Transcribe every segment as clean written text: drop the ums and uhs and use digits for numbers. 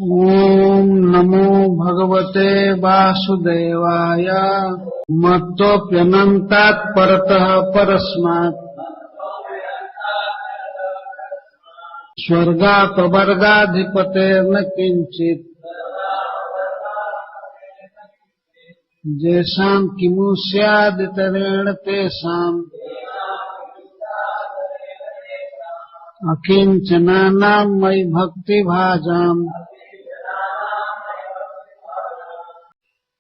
ओम नमो भगवते वासुदेवाय। मत्तोऽप्यनन्तात् परतः परस्मात् स्वर्गापवर्गाधिपतेर्न किंचित् येषां किमु स्यादितरेण तेषाम् अकिंचनानां मयि भक्तिभाजाम्।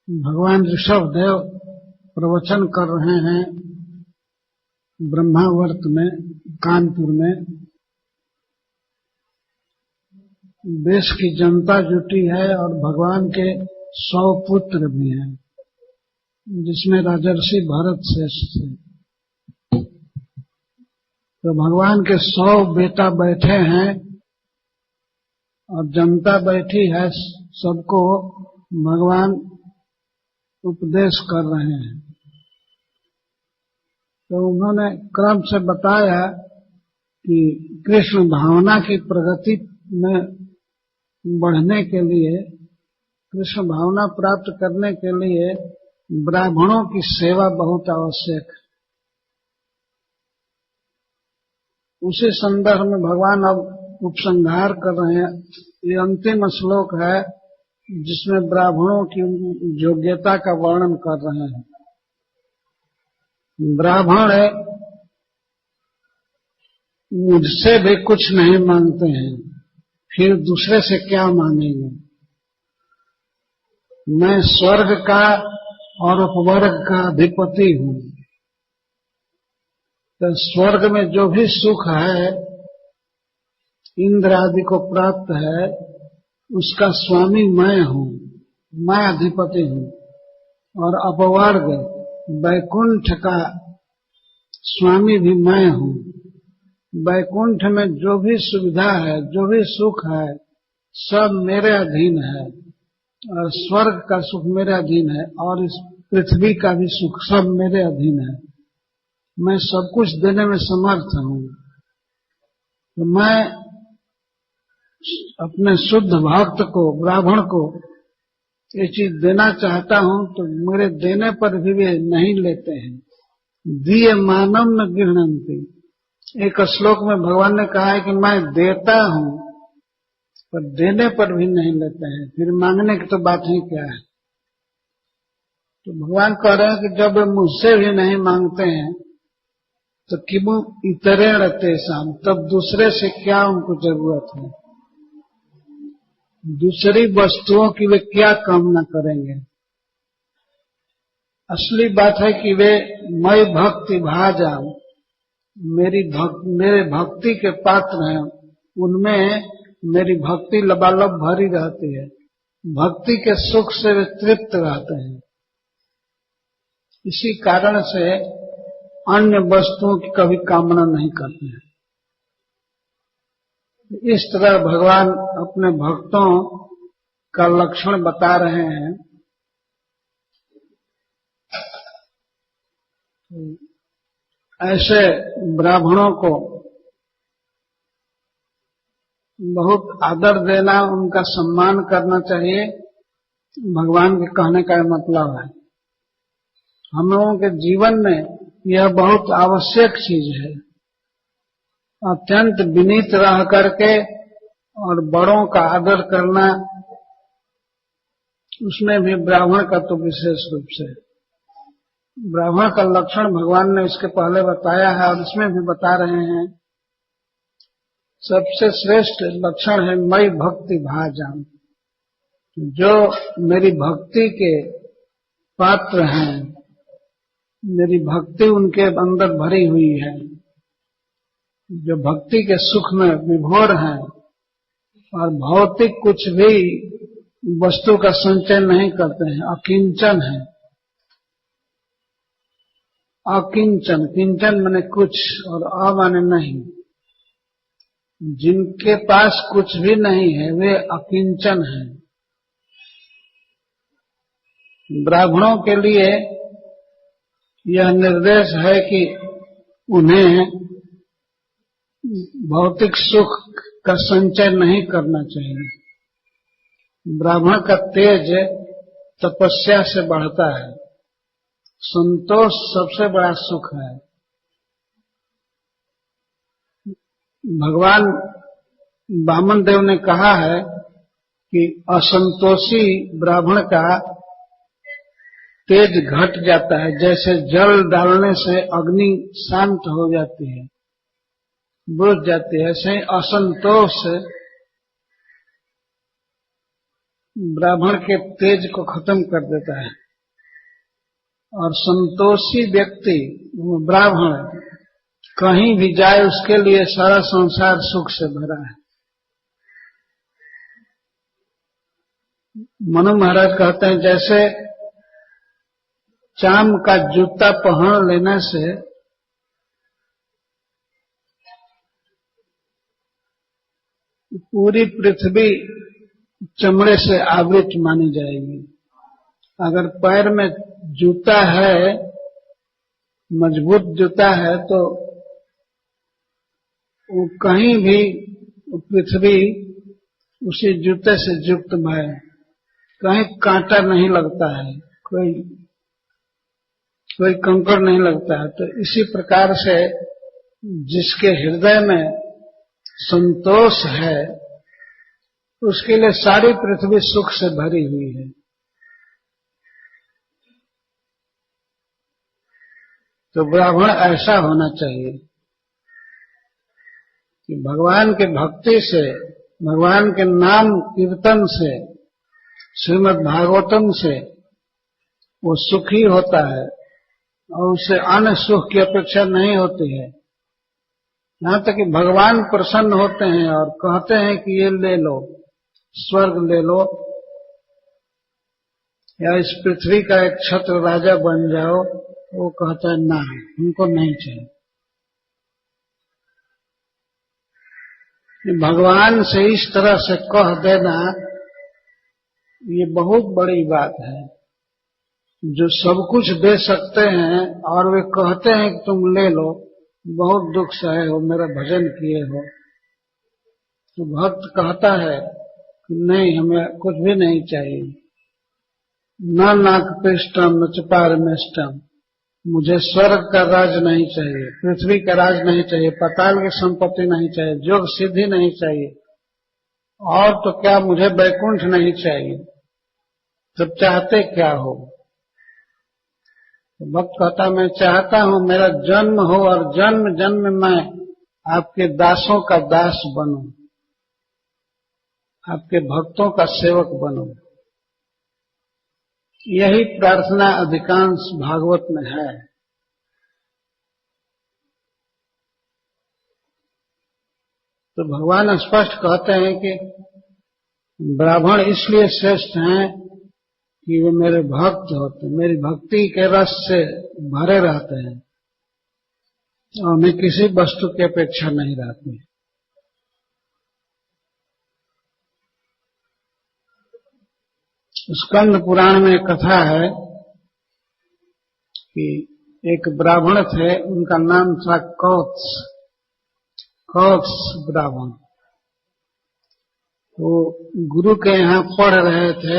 भगवान ऋषभदेव प्रवचन कर रहे हैं ब्रह्मावर्त में, कानपुर में। देश की जनता जुटी है और भगवान के 100 पुत्र भी हैं, जिसमें राजर्षि भरत श्रेष्ठ थे। तो भगवान के 100 बेटा बैठे हैं और जनता बैठी है, सबको भगवान उपदेश कर रहे हैं। तो उन्होंने क्रम से बताया कि कृष्ण भावना की प्रगति में बढ़ने के लिए, कृष्ण भावना प्राप्त करने के लिए ब्राह्मणों की सेवा बहुत आवश्यक है। उसी संदर्भ में भगवान अब उपसंहार कर रहे हैं। ये अंतिम श्लोक है जिसमें ब्राह्मणों की योग्यता का वर्णन कर रहे हैं। ब्राह्मण मुझसे भी कुछ नहीं मांगते हैं, फिर दूसरे से क्या मांगेंगे। मैं स्वर्ग का और उपवर्ग का अधिपति हूँ। तो स्वर्ग में जो भी सुख है, इंद्र आदि को प्राप्त है, उसका स्वामी मैं हूँ, मैं अधिपति हूँ। और अपवर्ग वैकुंठ का स्वामी भी मैं हूँ। वैकुंठ में जो भी सुविधा है, जो भी सुख है, सब मेरे अधीन है। और स्वर्ग का सुख मेरे अधीन है, और इस पृथ्वी का भी सुख सब मेरे अधीन है। मैं सब कुछ देने में समर्थ हूँ। तो मैं अपने शुद्ध भक्त को, ब्राह्मण को ये चीज देना चाहता हूँ, तो मेरे देने पर भी वे नहीं लेते हैं। दिए मानव न गृह्णन्ति। एक श्लोक में भगवान ने कहा है कि मैं देता हूँ, पर देने पर भी नहीं लेते हैं, फिर मांगने की तो बात ही क्या है। तो भगवान कह रहे हैं कि जब वे मुझसे भी नहीं मांगते हैं तो किमु इतरेण तेषाम्, तब दूसरे से क्या उनको जरूरत है। दूसरी वस्तुओं की वे क्या कामना करेंगे। असली बात है कि वे मई भक्ति भाजाम, मेरे भक्ति के पात्र हैं, उनमें मेरी भक्ति लबालब भरी रहती है। भक्ति के सुख से वे तृप्त रहते हैं। इसी कारण से अन्य वस्तुओं की कभी कामना नहीं करते हैं। इस तरह भगवान अपने भक्तों का लक्षण बता रहे हैं। ऐसे ब्राह्मणों को बहुत आदर देना, उनका सम्मान करना चाहिए, भगवान के कहने का मतलब है। हम लोगों के जीवन में यह बहुत आवश्यक चीज है। अत्यंत विनीत रह करके और बड़ों का आदर करना, उसमें भी ब्राह्मण का तो विशेष रूप से। ब्राह्मण का लक्षण भगवान ने इसके पहले बताया है और इसमें भी बता रहे हैं। सबसे श्रेष्ठ लक्षण है मई भक्ति भाजाम। जो मेरी भक्ति के पात्र हैं, मेरी भक्ति उनके अंदर भरी हुई है, जो भक्ति के सुख में विभोर हैं और भौतिक कुछ भी वस्तु का संचय नहीं करते हैं, अकिंचन है। अकिंचन, किंचन माने कुछ और अ माने नहीं। जिनके पास कुछ भी नहीं है वे अकिंचन हैं। ब्राह्मणों के लिए यह निर्देश है कि उन्हें भौतिक सुख का संचय नहीं करना चाहिए। ब्राह्मण का तेज तपस्या से बढ़ता है। संतोष सबसे बड़ा सुख है। भगवान वामन देव ने कहा है कि असंतोषी ब्राह्मण का तेज घट जाता है, जैसे जल डालने से अग्नि शांत हो जाती है, बुझ जाती है, ऐसे असंतोष ब्राह्मण के तेज को खत्म कर देता है। और संतोषी व्यक्ति वो ब्राह्मण कहीं भी जाए उसके लिए सारा संसार सुख से भरा है। मनु महाराज कहते हैं जैसे चाम का जूता पहन लेने से पूरी पृथ्वी चमड़े से आवृत मानी जाएगी। अगर पैर में जूता है, मजबूत जूता है, तो वो कहीं भी पृथ्वी उसी जूते से युक्त है, कहीं कांटा नहीं लगता है, कोई कंकड़ नहीं लगता है। तो इसी प्रकार से जिसके हृदय में संतोष है उसके लिए सारी पृथ्वी सुख से भरी हुई है। तो ब्राह्मण ऐसा होना चाहिए कि भगवान के भक्ति से, भगवान के नाम कीर्तन से, श्रीमद् भागवतम से वो सुखी होता है और उसे अन्य सुख की अपेक्षा नहीं होती है। यहां तक कि भगवान प्रसन्न होते हैं और कहते हैं कि ये ले लो, स्वर्ग ले लो, या इस पृथ्वी का एक छत्र राजा बन जाओ। वो कहता है ना, उनको नहीं चाहिए। भगवान से इस तरह से कह देना ये बहुत बड़ी बात है। जो सब कुछ दे सकते हैं और वे कहते हैं कि तुम ले लो, बहुत दुख सहे हो, मेरा भजन किए हो। तो भक्त कहता है कि नहीं, हमें कुछ भी नहीं चाहिए, न नाकपिष्टम न च पारमेष्टम, मुझे स्वर्ग का राज नहीं चाहिए, पृथ्वी का राज नहीं चाहिए, पाताल की संपत्ति नहीं चाहिए, योग सिद्धि नहीं चाहिए, और तो क्या मुझे वैकुंठ नहीं चाहिए। तब चाहते क्या हो? तो भक्त कहता मैं चाहता हूं मेरा जन्म हो और जन्म जन्म मैं आपके दासों का दास बनूं, आपके भक्तों का सेवक बनूं। यही प्रार्थना अधिकांश भागवत में है। तो भगवान स्पष्ट कहते हैं कि ब्राह्मण इसलिए श्रेष्ठ हैं कि वे मेरे भक्त होते हैं, मेरी भक्ति के रस से भरे रहते हैं और उन्हें किसी वस्तु की अपेक्षा नहीं रहती। स्कंद पुराण में कथा है कि एक ब्राह्मण थे, उनका नाम था कौत्स ब्राह्मण। वो गुरु के यहाँ पढ़ रहे थे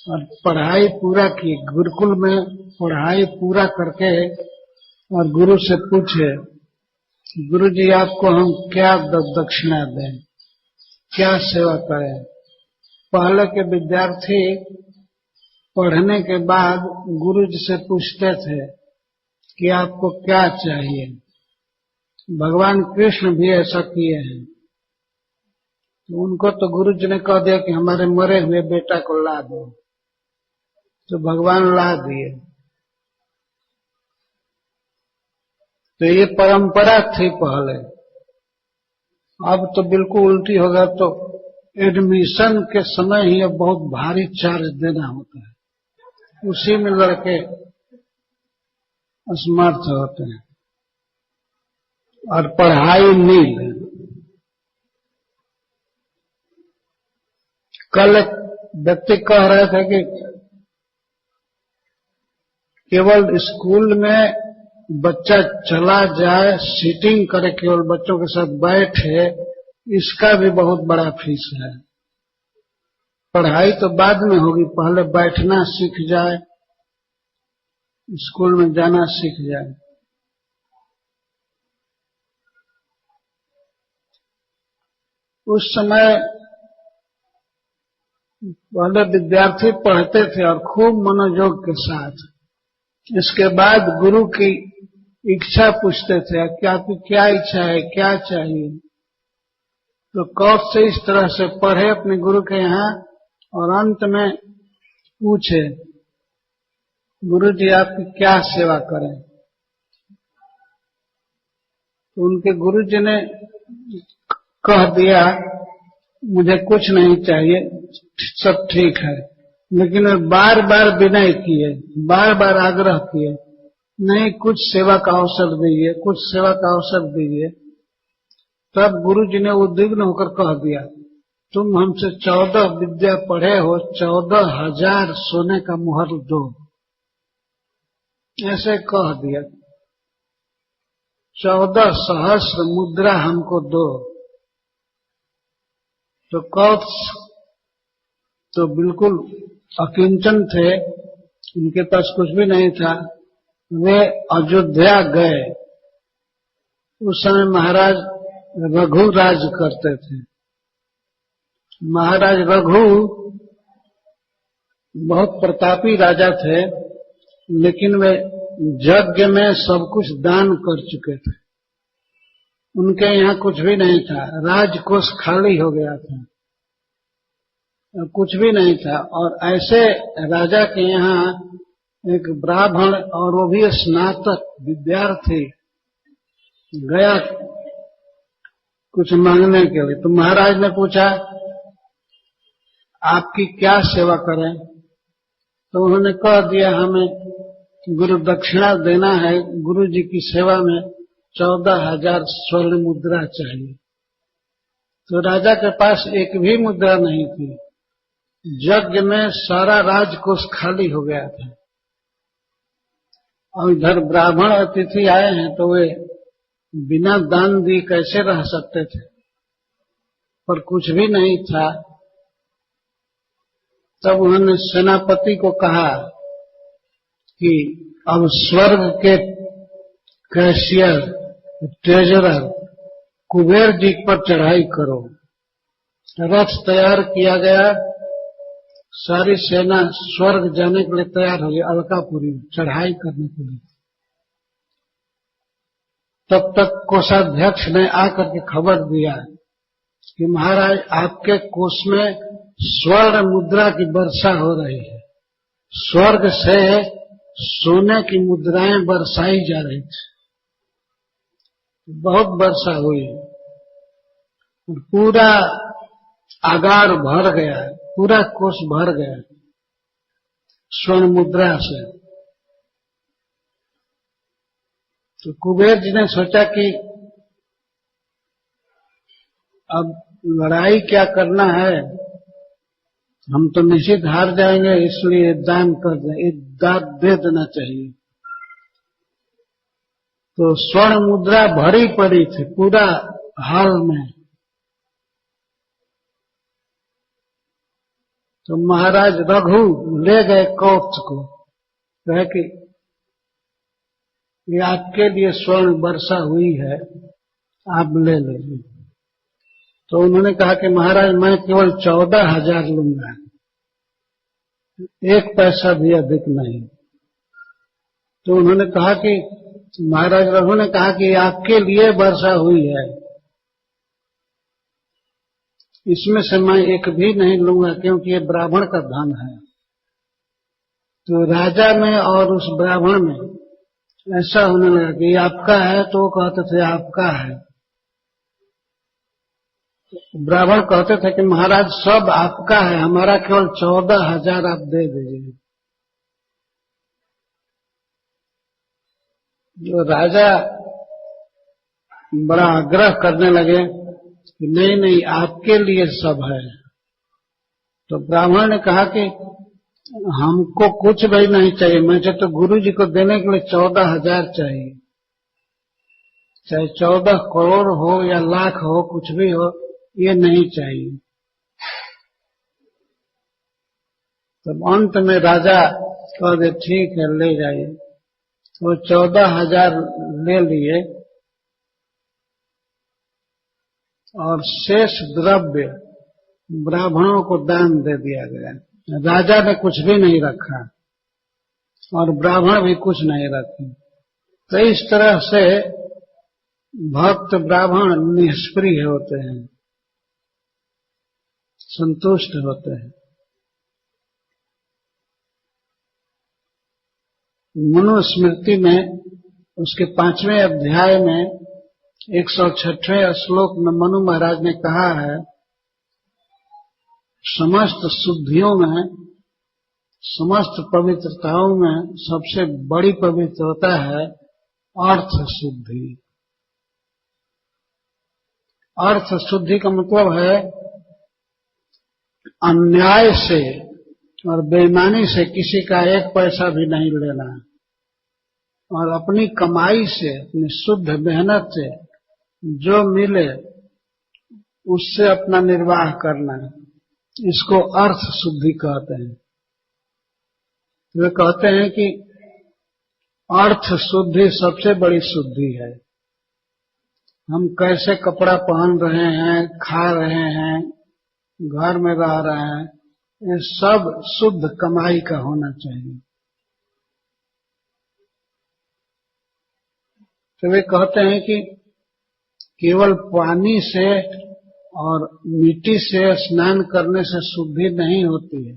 और पढ़ाई पूरा की, गुरुकुल में पढ़ाई पूरा करके, और गुरु से पूछे, गुरु जी आपको हम क्या दक्षिणा दें, क्या सेवा करें। पहले के विद्यार्थी पढ़ने के बाद गुरु जी से पूछते थे कि आपको क्या चाहिए। भगवान कृष्ण भी ऐसा किए हैं। तो उनको तो गुरु जी ने कह दिया कि हमारे मरे हुए बेटा को ला दो, तो भगवान ला दिए। तो ये परंपरा थी पहले। अब तो बिल्कुल उल्टी होगा। तो एडमिशन के समय ही अब बहुत भारी चार्ज देना होता है, उसी में लड़के असमर्थ होते हैं और पढ़ाई नील। कल एक व्यक्ति कह रहे थे कि केवल स्कूल में बच्चा चला जाए, सीटिंग करे, केवल बच्चों के साथ बैठे, इसका भी बहुत बड़ा फीस है। पढ़ाई तो बाद में होगी, पहले बैठना सीख जाए, स्कूल में जाना सीख जाए। उस समय पहले विद्यार्थी पढ़ते थे और खूब मनोयोग के साथ। इसके बाद गुरु की इच्छा पूछते थे कि आपकी क्या इच्छा है, क्या चाहिए। तो कौन से इस तरह से पढ़े अपने गुरु के यहाँ और अंत में पूछे, गुरु जी आपकी क्या सेवा करें। तो उनके गुरु जी ने कह दिया मुझे कुछ नहीं चाहिए, सब ठीक है। लेकिन वे बार बार विनय किए, बार बार आग्रह किए, नहीं कुछ सेवा का अवसर दीजिए, कुछ सेवा का अवसर दीजिए। तब गुरु जी ने उद्विग्न होकर कह दिया, तुम हमसे 14 विद्या पढ़े हो, 14,000 सोने का मुहर दो। ऐसे कह दिया, 14 सहस्र मुद्रा हमको दो। तो कौत्स तो बिल्कुल अकिंचन थे, उनके पास कुछ भी नहीं था। वे अयोध्या गए। उस समय महाराज रघु राज करते थे। महाराज रघु बहुत प्रतापी राजा थे, लेकिन वे यज्ञ में सब कुछ दान कर चुके थे। उनके यहाँ कुछ भी नहीं था, राजकोष खाली हो गया था, कुछ भी नहीं था। और ऐसे राजा के यहाँ एक ब्राह्मण, और वो भी स्नातक विद्यार्थी, गया कुछ मांगने के लिए। तो महाराज ने पूछा आपकी क्या सेवा करें। तो उन्होंने कह दिया हमें गुरु दक्षिणा देना है, गुरु जी की सेवा में 14,000 स्वर्ण मुद्रा चाहिए। तो राजा के पास एक भी मुद्रा नहीं थी। यज्ञ में सारा राजकोष खाली हो गया था। और इधर ब्राह्मण अतिथि आए हैं, तो वे बिना दान दिए कैसे रह सकते थे, पर कुछ भी नहीं था। तब उन्होंने सेनापति को कहा कि अब स्वर्ग के कैशियर, ट्रेजरर कुबेर जी पर चढ़ाई करो। रथ तैयार किया गया, सारी सेना स्वर्ग जाने के लिए तैयार हो गई, अलकापुरी चढ़ाई करने के लिए। तब तक कोषाध्यक्ष ने आकर के खबर दिया कि महाराज आपके कोष में स्वर्ण मुद्रा की वर्षा हो रही है। स्वर्ग से सोने की मुद्राएं बरसाई जा रही थी, बहुत वर्षा हुई। पूरा आगार भर गया, पूरा कोष भर गया स्वर्ण मुद्रा से। तो कुबेर जी ने सोचा कि अब लड़ाई क्या करना है, हम तो निश्चित हार जाएंगे, इसलिए दान कर दें, एक दान दे देना चाहिए। तो स्वर्ण मुद्रा भरी पड़ी थी पूरा हाल में। तो महाराज रघु ले गए कौत्स को, कहे कि ये आपके लिए स्वर्ण वर्षा हुई है, आप ले लीजिए। तो उन्होंने कहा कि महाराज मैं केवल 14,000 लूंगा, एक पैसा भी अधिक नहीं। तो उन्होंने कहा कि महाराज रघु ने कहा कि आपके लिए वर्षा हुई है, इसमें से मैं एक भी नहीं लूंगा, क्योंकि ये ब्राह्मण का धन है। तो राजा में और उस ब्राह्मण में ऐसा होने लगा कि ये आपका है, तो वो कहते थे आपका है। ब्राह्मण कहते थे कि महाराज सब आपका है, हमारा केवल 14,000 आप दे दीजिए। जो राजा बड़ा आग्रह करने लगे कि नहीं नहीं आपके लिए सब है। तो ब्राह्मण ने कहा कि हमको कुछ भी नहीं चाहिए, मुझे तो गुरु जी को देने के लिए 14,000 चाहिए, चाहे 14 करोड़ हो या लाख हो, कुछ भी हो, ये नहीं चाहिए। तब अंत में राजा कह दे ठीक है ले जाइए। तो 14,000 ले लिए और शेष द्रव्य ब्राह्मणों को दान दे दिया गया। राजा ने कुछ भी नहीं रखा और ब्राह्मण भी कुछ नहीं रखे। तो इस तरह से भक्त ब्राह्मण निष्प्रिय होते हैं, संतुष्ट होते हैं। मनुस्मृति में उसके 5वें अध्याय में 106वें श्लोक में मनु महाराज ने कहा है, समस्त शुद्धियों में, समस्त पवित्रताओं में सबसे बड़ी पवित्रता है अर्थ शुद्धि। अर्थ शुद्धि का मतलब है अन्याय से और बेईमानी से किसी का एक पैसा भी नहीं लेना और अपनी कमाई से, अपनी शुद्ध मेहनत से जो मिले उससे अपना निर्वाह करना, इसको अर्थ शुद्धि कहते हैं। वे कहते हैं कि अर्थ शुद्धि सबसे बड़ी शुद्धि है। हम कैसे कपड़ा पहन रहे हैं, खा रहे हैं, घर में रह रहे हैं, ये सब शुद्ध कमाई का होना चाहिए। तो वे कहते हैं कि केवल पानी से और मिट्टी से स्नान करने से शुद्धि नहीं होती है।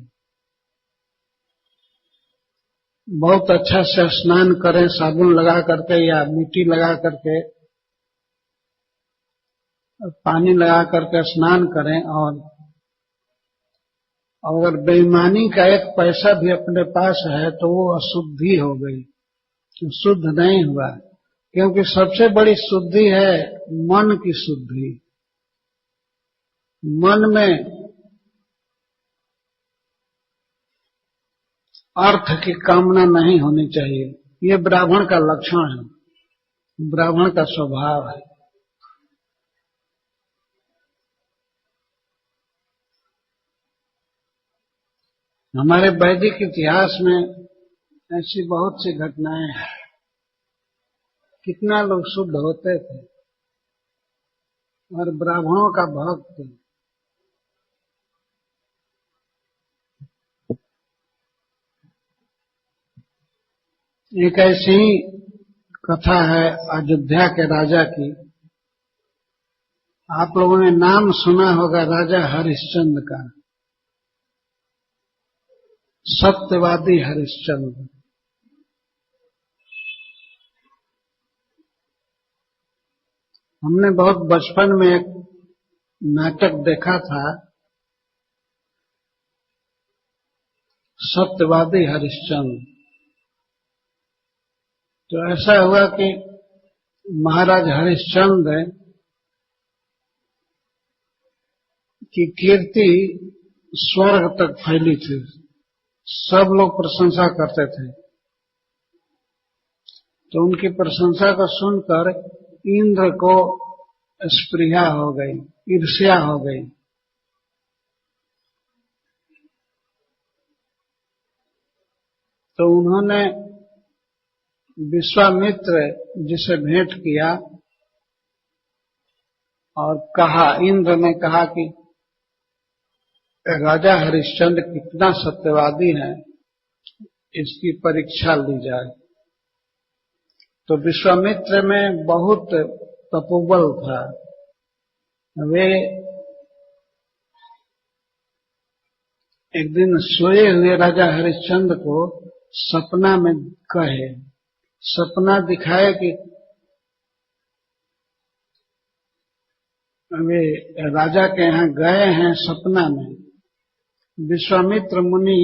बहुत अच्छा से स्नान करें, साबुन लगा करके या मिट्टी लगा करके, पानी लगा करके स्नान करें, और अगर बेईमानी का एक पैसा भी अपने पास है तो वो अशुद्धि हो गई, शुद्ध नहीं हुआ। क्योंकि सबसे बड़ी शुद्धि है मन की शुद्धि। मन में अर्थ की कामना नहीं होनी चाहिए। ये ब्राह्मण का लक्षण है, ब्राह्मण का स्वभाव है। हमारे वैदिक इतिहास में ऐसी बहुत सी घटनाएं हैं। कितना लोग शुद्ध होते थे और ब्राह्मणों का भक्त। एक ऐसी ही कथा है अयोध्या के राजा की। आप लोगों ने नाम सुना होगा राजा हरिश्चंद्र का, सत्यवादी हरिश्चंद्र। हमने बहुत बचपन में एक नाटक देखा था, सत्यवादी हरिश्चंद्र। तो ऐसा हुआ कि महाराज हरिश्चंद्र की कीर्ति स्वर्ग तक फैली थी, सब लोग प्रशंसा करते थे। तो उनकी प्रशंसा को सुनकर इंद्र को स्पृहा हो गई, ईर्ष्या हो गई। तो उन्होंने विश्वामित्र जी से भेंट किया और कहा, इंद्र ने कहा कि राजा हरिश्चंद्र कितना सत्यवादी है, इसकी परीक्षा ली जाए। तो विश्वामित्र में बहुत तपोबल था। वे एक दिन सोए हुए राजा हरिश्चंद्र को सपना में कहे, सपना दिखाए कि वे राजा के यहाँ गए हैं सपना में। विश्वामित्र मुनि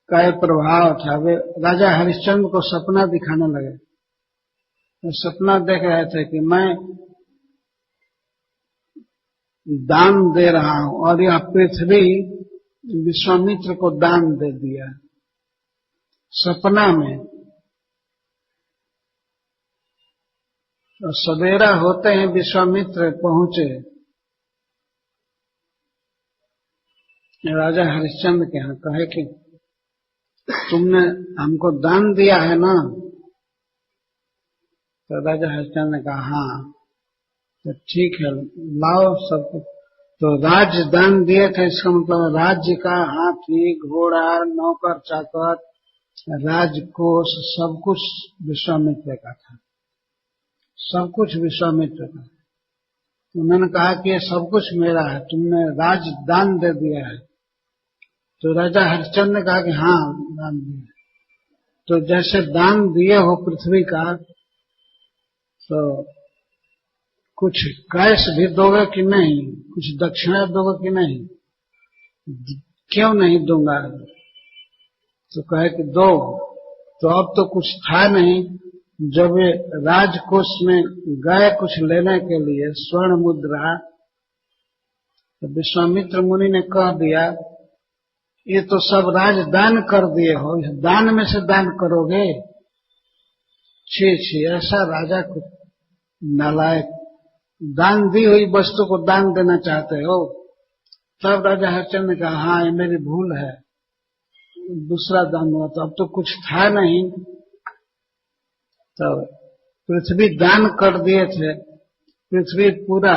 का एक प्रभाव था, वे राजा हरिश्चंद्र को सपना दिखाने लगे। तो सपना देख रहे थे कि मैं दान दे रहा हूं और यह पृथ्वी विश्वामित्र को दान दे दिया सपना में। तो सवेरा होते ही विश्वामित्र पहुंचे राजा हरिश्चंद्र के यहाँ कहे कि तुमने हमको दान दिया है ना? तो राजा हरिश्चंद्र ने कहा हाँ। तो ठीक है, लाओ सब कुछ। तो राज्य दान दिए थे, इसका मतलब राज्य का हाथी घोड़ा नौकर चाकर राजकोष सब कुछ विश्वामित्र का था, सब कुछ विश्वामित्र का। उन्होंने कहा कि ये सब कुछ मेरा है, तुमने राज्य दान दे दिया है। तो राजा हरिश्चंद्र ने कहा कि हाँ दान दिया। तो जैसे दान दिए हो पृथ्वी का, तो कुछ कैश भी दोगे कि नहीं, कुछ दक्षिणा दोगे कि नहीं? क्यों नहीं दूंगा? तो कहे कि दो। तो अब तो कुछ था नहीं, जब वे राजकोष में गए कुछ लेने के लिए स्वर्ण मुद्रा, तो विश्वामित्र मुनि ने कह दिया ये तो सब राजदान कर दिए हो, इस दान में से दान करोगे? छी छी, ऐसा राजा को नालायक, दान दी हुई वस्तु को दान देना चाहते हो? तब राजा हरिश्चंद्र ने कहा हाँ ये मेरी भूल है, दूसरा दान हुआ। तो अब तो कुछ था नहीं, तो पृथ्वी दान कर दिए थे, पृथ्वी पूरा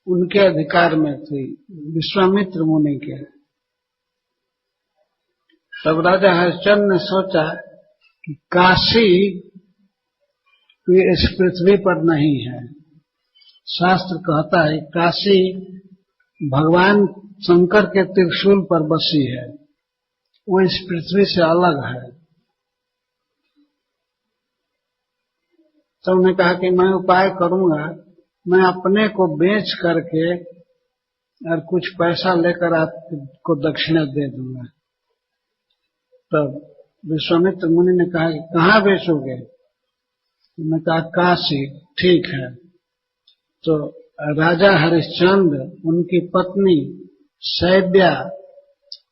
उनके अधिकार में थी, विश्वामित्र मुनि के। तब राजा हरिश्चंद्र ने सोचा कि काशी इस पृथ्वी पर नहीं है। शास्त्र कहता है काशी भगवान शंकर के त्रिशूल पर बसी है, वो इस पृथ्वी से अलग है। तो उन्होंने कहा कि मैं उपाय करूंगा, मैं अपने को बेच करके और कुछ पैसा लेकर आपको दक्षिणा दे दूंगा। तब विश्वामित्र मुनि ने कहा कि कहाँ बेचोगे? उन्होंने कहा काशी। ठीक है। तो राजा हरिश्चंद्र, उनकी पत्नी शैब्या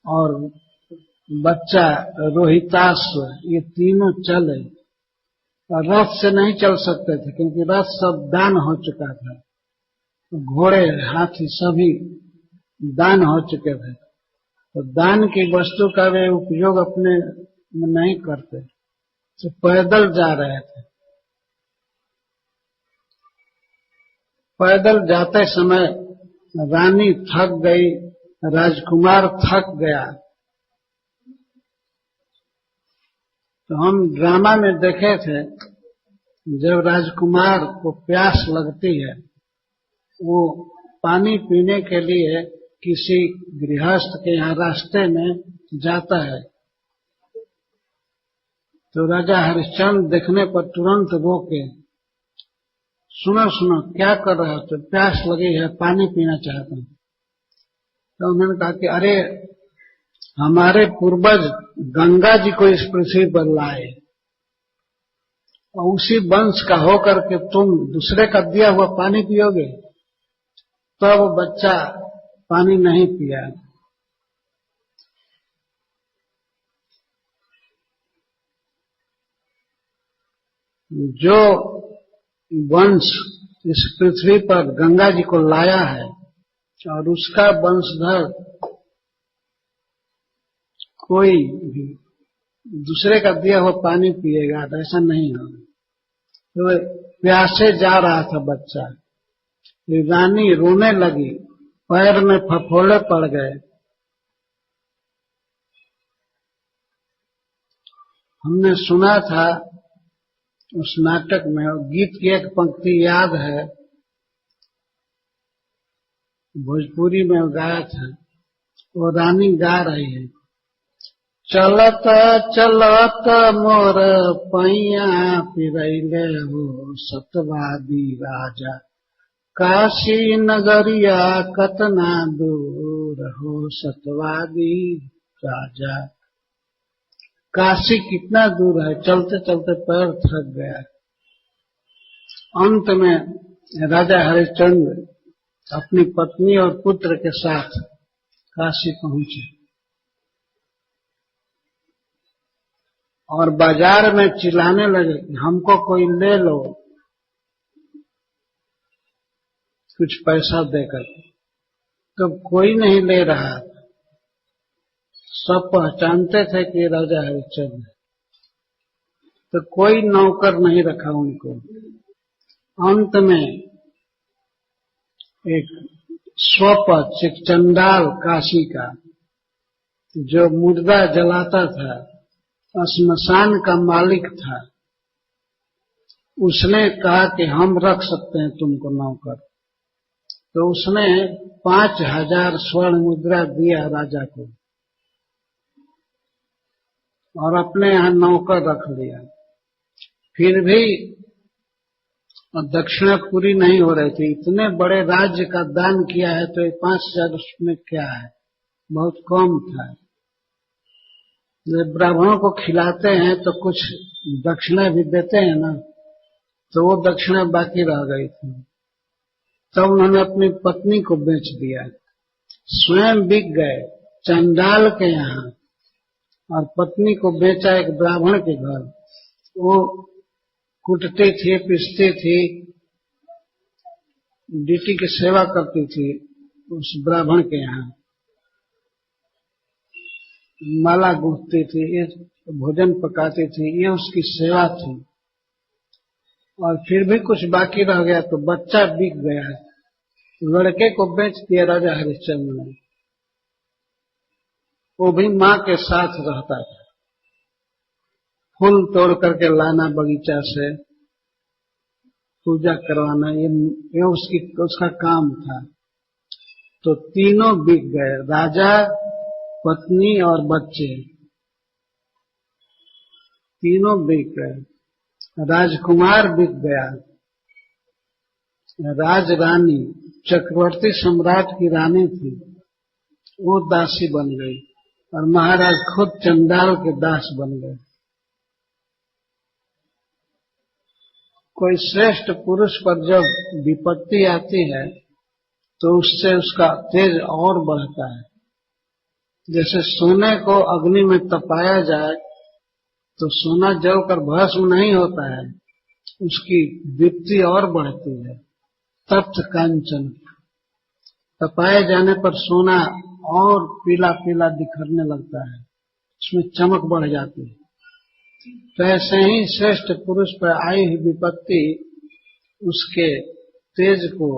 और बच्चा रोहिताश्व, ये तीनों चले। और रथ से नहीं चल सकते थे क्योंकि रथ सब दान हो चुका था, घोड़े हाथी सभी दान हो चुके थे। तो दान की वस्तु का वे उपयोग अपने में नहीं करते, तो पैदल जा रहे थे। पैदल जाते समय रानी थक गई, राजकुमार थक गया। तो हम ड्रामा में देखे थे, जब राजकुमार को प्यास लगती है, वो पानी पीने के लिए किसी गृहस्थ के यहाँ रास्ते में जाता है। तो राजा हरिश्चंद्र देखने पर तुरंत रोके, सुनो सुनो क्या कर रहे हो? तो प्यास लगी है, पानी पीना चाहता हूं। तो उन्होंने कहा कि अरे हमारे पूर्वज गंगा जी को इस पृथ्वी पर लाए, और उसी वंश का होकर के तुम दूसरे का दिया हुआ पानी पियोगे? तो वो बच्चा पानी नहीं पिया। जो वंश इस पृथ्वी पर गंगा जी को लाया है और उसका वंशधर कोई भी दूसरे का दिया हुआ पानी पिएगा, ऐसा नहीं होगा। तो प्यासे जा रहा था बच्चा, रानी रोने लगी, पैर में फफोले पड़ गए। हमने सुना था उस नाटक में, गीत की एक पंक्ति याद है, भोजपुरी में गाया था। वो रानी गा रही है, चलत चलत मोर पैया पिरैले हो सतवादी राजा, काशी नगरिया कतना दूर हो सतवादी राजा। काशी कितना दूर है, चलते चलते पैर थक गया। अंत में राजा हरिश्चंद्र अपनी पत्नी और पुत्र के साथ काशी पहुंचे और बाजार में चिल्लाने लगे कि हमको कोई ले लो कुछ पैसा देकर। तो कोई नहीं ले रहा, सब पहचानते थे कि राजा हरिश्चंद्र है, तो कोई नौकर नहीं रखा उनको। अंत में एक स्वपक्ष, एक चंडाल काशी का जो मुर्दा जलाता था, श्मशान का मालिक था, उसने कहा कि हम रख सकते हैं तुमको नौकर। तो उसने 5000 स्वर्ण मुद्रा दिया राजा को और अपने यहाँ नौकर रख लिया। फिर भी दक्षिणा पूरी नहीं हो रही थी। इतने बड़े राज्य का दान किया है तो 5000 उसमें क्या है, बहुत कम था। जब ब्राह्मणों को खिलाते हैं तो कुछ दक्षिणा भी देते हैं ना, तो वो दक्षिणा बाकी रह गई थी। तब उन्होंने अपनी पत्नी को बेच दिया, स्वयं बिक गए चंडाल के यहाँ और पत्नी को बेचा एक ब्राह्मण के घर। वो कुटती थी, पीसती थी, ड्यूटी की सेवा करती थी उस ब्राह्मण के यहाँ, माला गूंथती थी, ये भोजन पकाती थी, ये उसकी सेवा थी। और फिर भी कुछ बाकी रह गया तो बच्चा बिक गया, लड़के को बेच दिया राजा हरिश्चंद्र ने। वो भी माँ के साथ रहता था, फूल तोड़ करके लाना बगीचा से, पूजा करवाना, ये उसका काम था। तो तीनों बिक गए, राजा, पत्नी और बच्चे, तीनों बिक गए। राजकुमार बिक गया, राजरानी, चक्रवर्ती सम्राट की रानी थी, वो दासी बन गई और महाराज खुद चंडाल के दास बन गए। कोई श्रेष्ठ पुरुष पर जब विपत्ति आती है तो उससे उसका तेज और बढ़ता है। जैसे सोने को अग्नि में तपाया जाए तो सोना जलकर भस्म नहीं होता है, उसकी दीप्ति और बढ़ती है। तप्त कांचन, तपाए जाने पर सोना और पीला पीला दिखने लगता है, उसमें चमक बढ़ जाती है। तो ऐसे ही श्रेष्ठ पुरुष पर आई हुई विपत्ति उसके तेज को,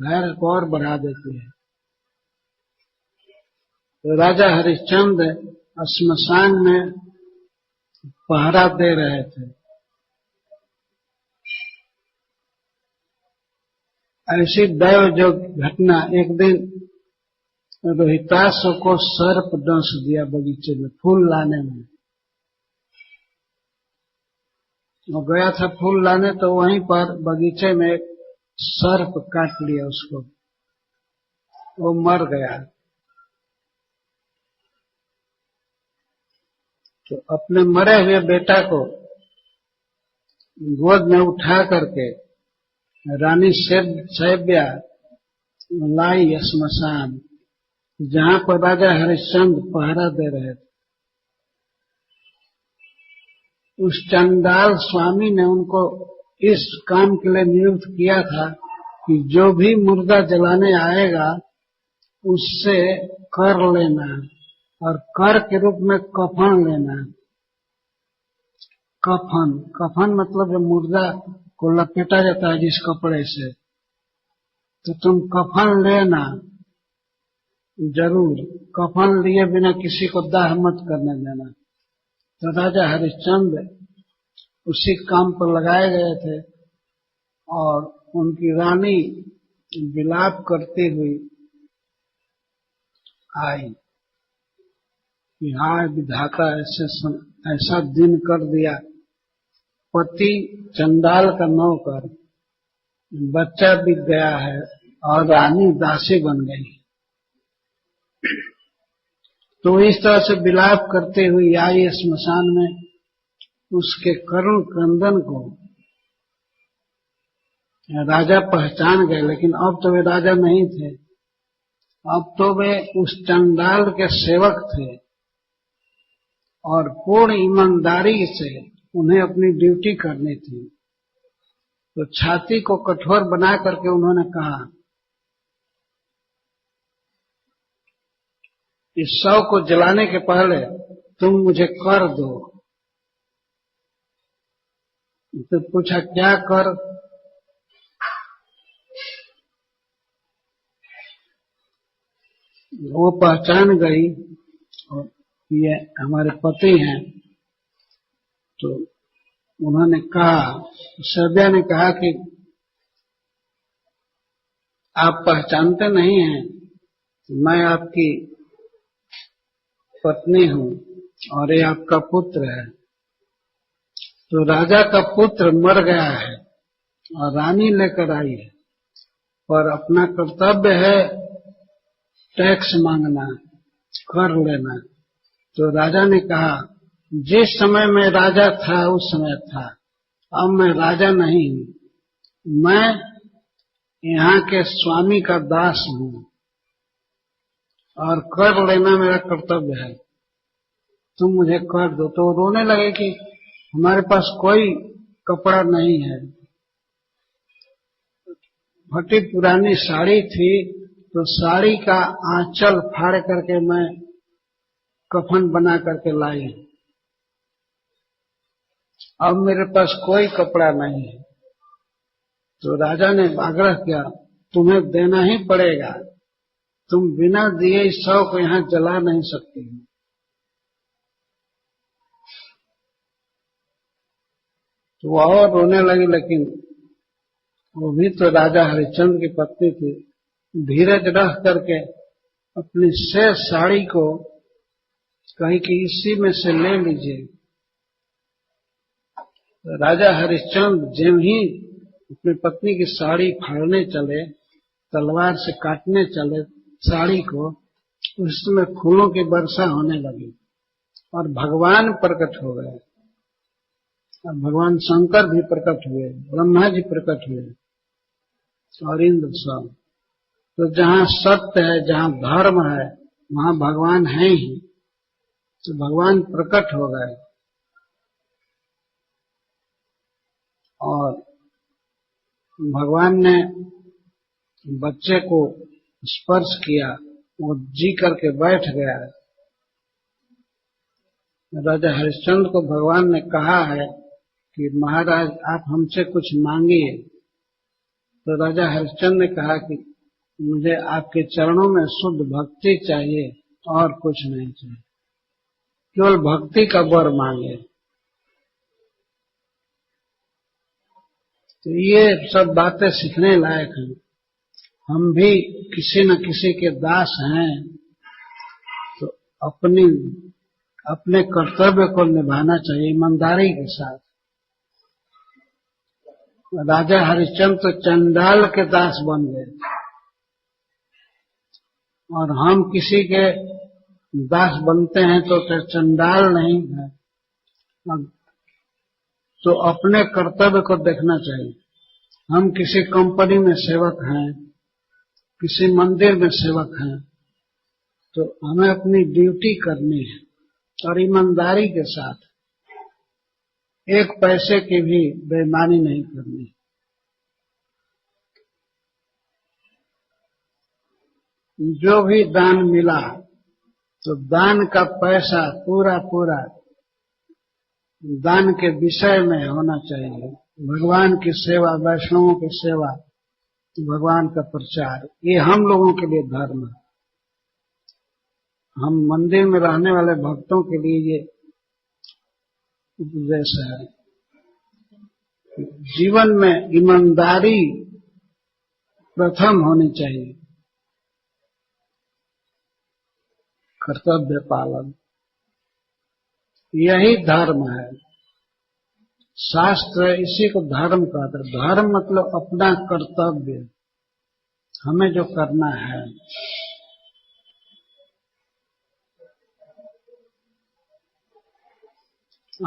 धैर्य को और बढ़ा देती है। तो राजा हरिश्चंद्र श्मशान में पहरा दे रहे थे। ऐसी दैव घटना, एक दिन रोहितास को सर्प डंस दिया बगीचे में फूल लाने में। वो गया था फूल लाने तो वहीं पर बगीचे में एक सर्प काट लिया उसको, वो मर गया। तो अपने मरे हुए बेटा को गोद में उठा करके रानी शैब्या लाई श्मशान, जहां पर राजा हरिश्चंद्र पहरा दे रहे थे। उस चंडाल स्वामी ने उनको इस काम के लिए नियुक्त किया था कि जो भी मुर्दा जलाने आएगा उससे कर लेना और कर के रूप में कफन लेना। कफन मतलब जो मुर्दा को लपेटा जाता है जिस कपड़े से, तो तुम कफन लेना जरूर, कफन लिए बिना किसी को दाह मत करने देना। तो राजा हरिश्चंद्र उसी काम पर लगाए गए थे और उनकी रानी विलाप करती हुई आई कि हाय विधाता, ऐसा दिन कर दिया, पति चंडाल का नौकर, बच्चा बिक गया है और रानी दासी बन गई। तो इस तरह से विलाप करते हुए आई श्मशान में। उसके करुण क्रंदन को राजा पहचान गए, लेकिन अब तो वे राजा नहीं थे, अब तो वे उस चंडाल के सेवक थे और पूर्ण ईमानदारी से उन्हें अपनी ड्यूटी करनी थी। तो छाती को कठोर बना करके उन्होंने कहा इस शव को जलाने के पहले तुम मुझे कर दो। तो पूछा क्या कर? वो पहचान गई और ये हमारे पति हैं। तो उन्होंने कहा, सभ्या ने कहा कि आप पहचानते नहीं हैं, मैं आपकी पत्नी हूँ और ये आपका पुत्र है। तो राजा का पुत्र मर गया है और रानी लेकर आई है, पर अपना कर्तव्य है टैक्स मांगना, कर लेना। तो राजा ने कहा, जिस समय मैं राजा था उस समय था, अब मैं राजा नहीं हूँ, मैं यहाँ के स्वामी का दास हूँ और कर लेना मेरा कर्तव्य है, तुम मुझे कर दो। तो रोने लगे कि हमारे पास कोई कपड़ा नहीं है, फटी पुरानी साड़ी थी, तो साड़ी का आंचल फाड़ करके मैं कफन बना करके लाई, अब मेरे पास कोई कपड़ा नहीं है। तो राजा ने आग्रह किया, तुम्हें देना ही पड़ेगा, तुम बिना दिए इस शव को यहाँ जला नहीं सकती। तो वो और रोने लगी, लेकिन वो भी तो राजा हरिश्चंद्र की पत्नी थी, धीरज रख करके अपनी शेष साड़ी को कहीं कि इसी में से ले लीजिए। तो राजा हरिश्चंद्र ज्यों ही अपनी पत्नी की साड़ी फाड़ने चले, तलवार से काटने चले साड़ी को, उस समय फूलों की वर्षा होने लगी और भगवान प्रकट हो गए। और भगवान शंकर भी प्रकट हुए, ब्रह्मा जी प्रकट हुए और इंद्र सब। तो जहाँ सत्य है, जहाँ धर्म है, वहाँ भगवान है ही। तो भगवान प्रकट हो गए और भगवान ने बच्चे को स्पर्श किया, वो जी करके बैठ गया। राजा हरिश्चंद्र को भगवान ने कहा है कि महाराज आप हमसे कुछ मांगिए। तो राजा हरिश्चंद्र ने कहा कि मुझे आपके चरणों में शुद्ध भक्ति चाहिए और कुछ नहीं चाहिए, केवल भक्ति का वर मांगे। तो ये सब बातें सीखने लायक हैं। हम भी किसी न किसी के दास हैं, तो अपने कर्तव्य को निभाना चाहिए ईमानदारी के साथ। राजा हरिश्चंद्र तो चंडाल के दास बन गए और हम किसी के दास बनते हैं तो चंडाल नहीं है। तो अपने कर्तव्य को देखना चाहिए। हम किसी कंपनी में सेवक हैं, किसी मंदिर में सेवक हैं, तो हमें अपनी ड्यूटी करनी है और ईमानदारी के साथ, एक पैसे की भी बेईमानी नहीं करनी। जो भी दान मिला तो दान का पैसा पूरा पूरा दान के विषय में होना चाहिए। भगवान की सेवा, वैष्णवों की सेवा, भगवान का प्रचार, ये हम लोगों के लिए धर्म है। हम मंदिर में रहने वाले भक्तों के लिए ये उपदेश है। जीवन में ईमानदारी प्रथम होनी चाहिए, कर्तव्य पालन, यही धर्म है। शास्त्र इसी को धर्म कहता है। धर्म मतलब अपना कर्तव्य, हमें जो करना है।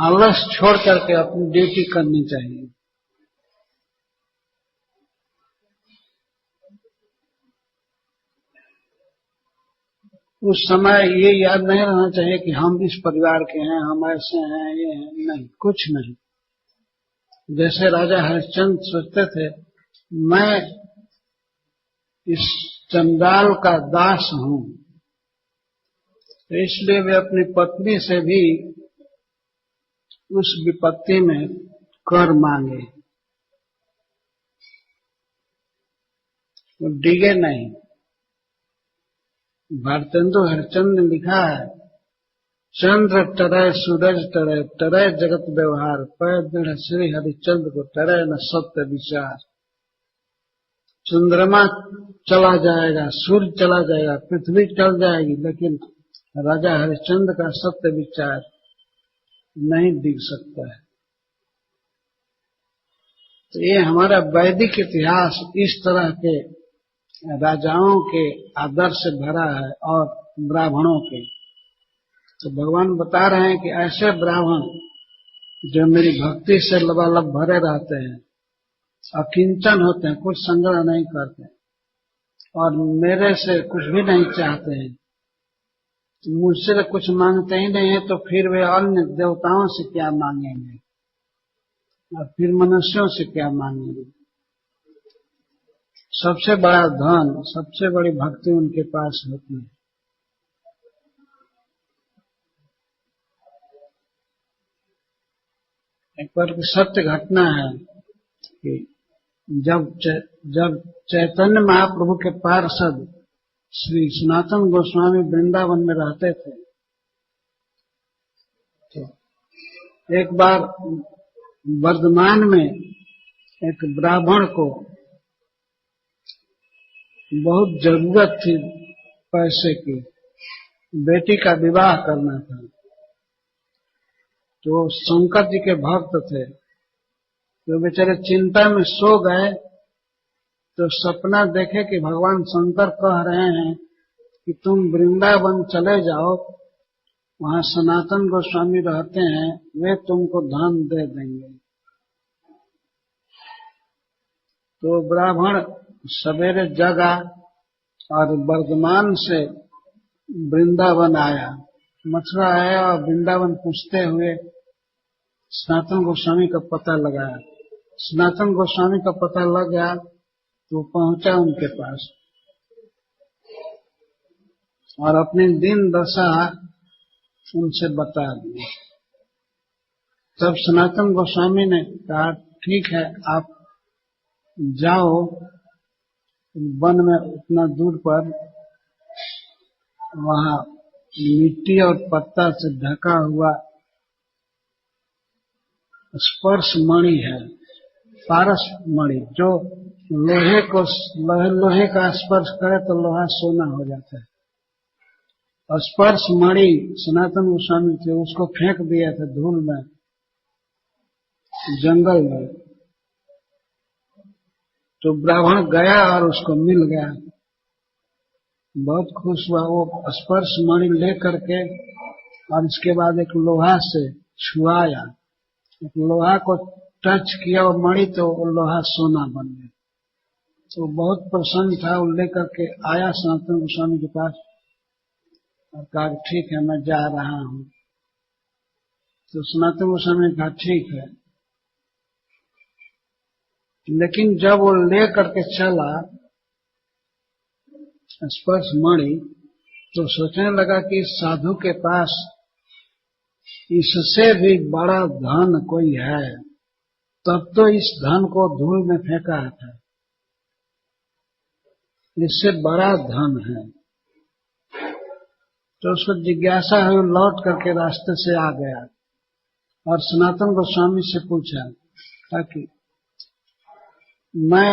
आलस छोड़ करके अपनी ड्यूटी करनी चाहिए। उस समय ये याद नहीं रहना चाहिए कि हम इस परिवार के हैं, हम ऐसे हैं, ये हैं, नहीं, कुछ नहीं। जैसे राजा हरिश्चंद्र सोचते थे, मैं इस चंडाल का दास हूं तो इसलिए वे अपनी पत्नी से भी उस विपत्ति में कर मांगे, वो डिगे नहीं। भारतेंदु हरिश्चंद्र ने लिखा है, चंद्र टरय सूरज टरय, टरय जगत व्यवहार, पै दृढ़ श्री हरिश्चंद्र को टरय न सत्य विचार। चंद्रमा चला जाएगा, सूर्य चला जाएगा, पृथ्वी चल जाएगी, लेकिन राजा हरिश्चंद्र का सत्य विचार नहीं दिख सकता है। तो ये हमारा वैदिक इतिहास इस तरह के राजाओं के आदर्श से भरा है और ब्राह्मणों के। तो भगवान बता रहे हैं कि ऐसे ब्राह्मण जो मेरी भक्ति से लबालब भरे रहते हैं, अकिंचन होते हैं, कुछ संग्रह नहीं करते और मेरे से कुछ भी नहीं चाहते हैं, मुझसे कुछ मांगते ही नहीं है, तो फिर वे अन्य देवताओं से क्या मांगेंगे और फिर मनुष्यों से क्या मांगेंगे। सबसे बड़ा धन, सबसे बड़ी भक्ति उनके पास होती है। एक बार की सत्य घटना है कि जब चैतन्य महाप्रभु के पार्षद श्री सनातन गोस्वामी वृंदावन में रहते थे, तो एक बार वर्धमान में एक ब्राह्मण को बहुत जरूरत थी पैसे की, बेटी का विवाह करना था। तो शंकर जी के भक्त थे, तो बेचारे चिंता में सो गए। तो सपना देखे कि भगवान शंकर कह रहे हैं कि तुम वृंदावन चले जाओ, वहां सनातन गोस्वामी रहते हैं, वे तुमको धन दे देंगे। तो ब्राह्मण सवेरे जगा और वर्धमान से वृंदावन आया, मथुरा आया और वृंदावन पूछते हुए सनातन गोस्वामी का पता लगाया। सनातन गोस्वामी का पता लग गया तो पहुंचा उनके पास और अपनी दिन दशा उनसे बता दी। तब सनातन गोस्वामी ने कहा, ठीक है, आप जाओ वन में उतना दूर पर, वहां मिट्टी और पत्ता से ढका हुआ स्पर्श मणि है, पारस मणि, जो लोहे का स्पर्श करे तो लोहा सोना हो जाता है। और स्पर्श मणि सनातन गोस्वामी थे, उसको फेंक दिया था धूल में, जंगल में। तो ब्राह्मण गया और उसको मिल गया, बहुत खुश हुआ। वो स्पर्श मणि ले करके और इसके बाद एक लोहा से छुआया, एक लोहा को टच किया और मणि, तो वो लोहा सोना बन गया। तो बहुत प्रसन्न था, वो लेकर के आया सनातन गोस्वामी के पास और कहा, ठीक है, मैं जा रहा हूं। तो सनातन गोस्वामी ने कहा, ठीक है। लेकिन जब वो ले करके चला स्पर्श मणि, तो सोचने लगा कि इस साधु के पास इससे भी बड़ा धन कोई है, तब तो इस धन को धूल में फेंका था, इससे बड़ा धन है। तो उसको जिज्ञासा हुई, लौट करके रास्ते से आ गया और सनातन गोस्वामी से पूछा ताकि मैं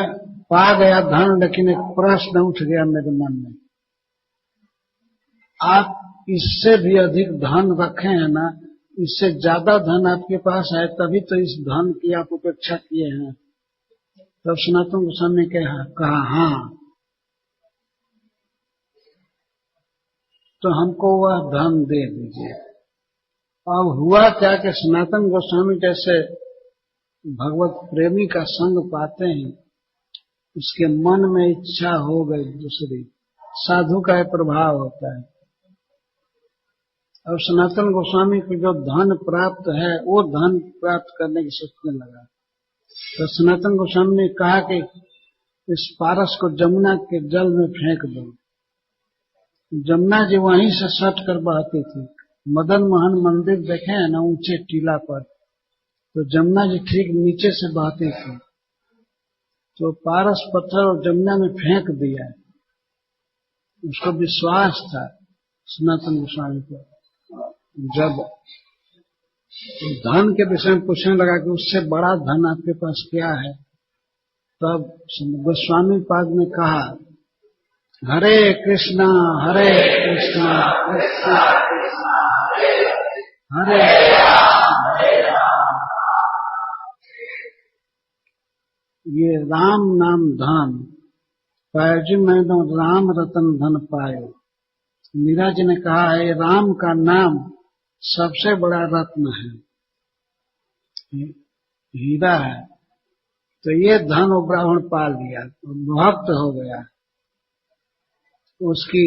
पा गया धन, लेकिन एक प्रश्न उठ गया मेरे मन में, आप इससे भी अधिक धन रखे हैं ना, इससे ज्यादा धन आपके पास है, तभी तो इस धन की आप उपेक्षा किए हैं। तब सनातन गोस्वामी ने कहा, हाँ, तो हमको वह धन दे दीजिए। अब हुआ क्या कि सनातन गोस्वामी जैसे भगवत प्रेमी का संग पाते हैं, उसके मन में इच्छा हो गई दूसरी। साधु का प्रभाव होता है। अब सनातन गोस्वामी को जो धन प्राप्त है, वो धन प्राप्त करने की सोचने लगा। तो सनातन गोस्वामी ने कहा कि इस पारस को जमुना के जल में फेंक दो। जमुना जी वहीं से सट कर बहती थी। मदन मोहन मंदिर देखे हैं ना, ऊंचे टीला पर, तो जमुना जी ठीक नीचे से बहती थी। तो पारस पत्थर और जमुना में फेंक दिया। उसको विश्वास था सनातन गोस्वामी को। जब धन के विषय में पूछने लगा कि उससे बड़ा धन आपके पास क्या है, तब गोस्वामी पाद ने कहा, हरे कृष्णा हरे कृष्णा कृष्णा कृष्णा हरे ये राम नाम धन पायो जी, मैं तो राम रतन धन पायो। मीरा जी ने कहा है राम का नाम सबसे बड़ा रत्न है, हीरा है। तो ये धन वो ब्राह्मण पा लिया, भक्त हो गया, उसकी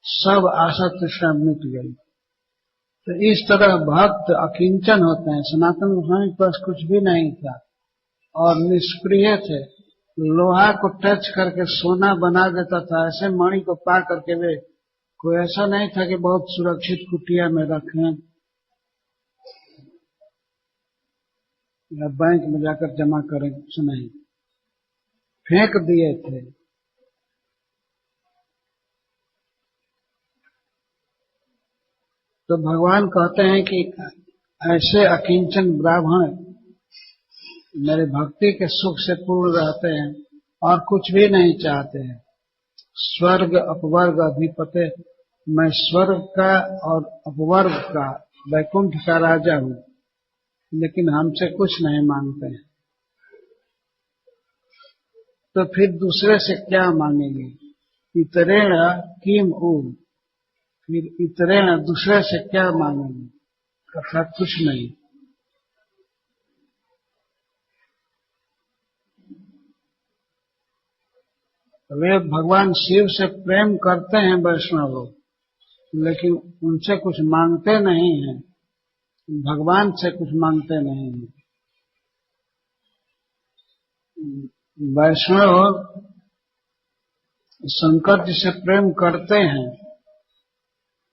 सब आशा तृष्णा मिट गई। तो इस तरह भक्त अकिंचन होते हैं। सनातन गोस्वामी के पास कुछ भी नहीं था और निष्प्रिय थे। लोहा को टच करके सोना बना देता था। ऐसे मणि को पा करके वे कोई ऐसा नहीं था कि बहुत सुरक्षित कुटिया में रखें या बैंक में जाकर जमा करें, कुछ नहीं, फेंक दिए थे। तो भगवान कहते हैं कि ऐसे अकिंचन ब्राह्मण मेरे भक्ति के सुख से पूर्ण रहते हैं और कुछ भी नहीं चाहते हैं। स्वर्ग अपवर्ग अधिपते, मैं स्वर्ग का और अपवर्ग का, वैकुंठ का राजा हूं, लेकिन हमसे कुछ नहीं मांगते हैं। तो फिर दूसरे से क्या मांगेंगे? इतरेण किम ऊ, फिर इतरेण दूसरे से क्या मांगेंगे? अर्थात कुछ नहीं। वे भगवान शिव से प्रेम करते हैं वैष्णव लोग, लेकिन उनसे कुछ मांगते नहीं हैं, भगवान से कुछ मांगते नहीं हैं। वैष्णव शंकर जी से प्रेम करते हैं,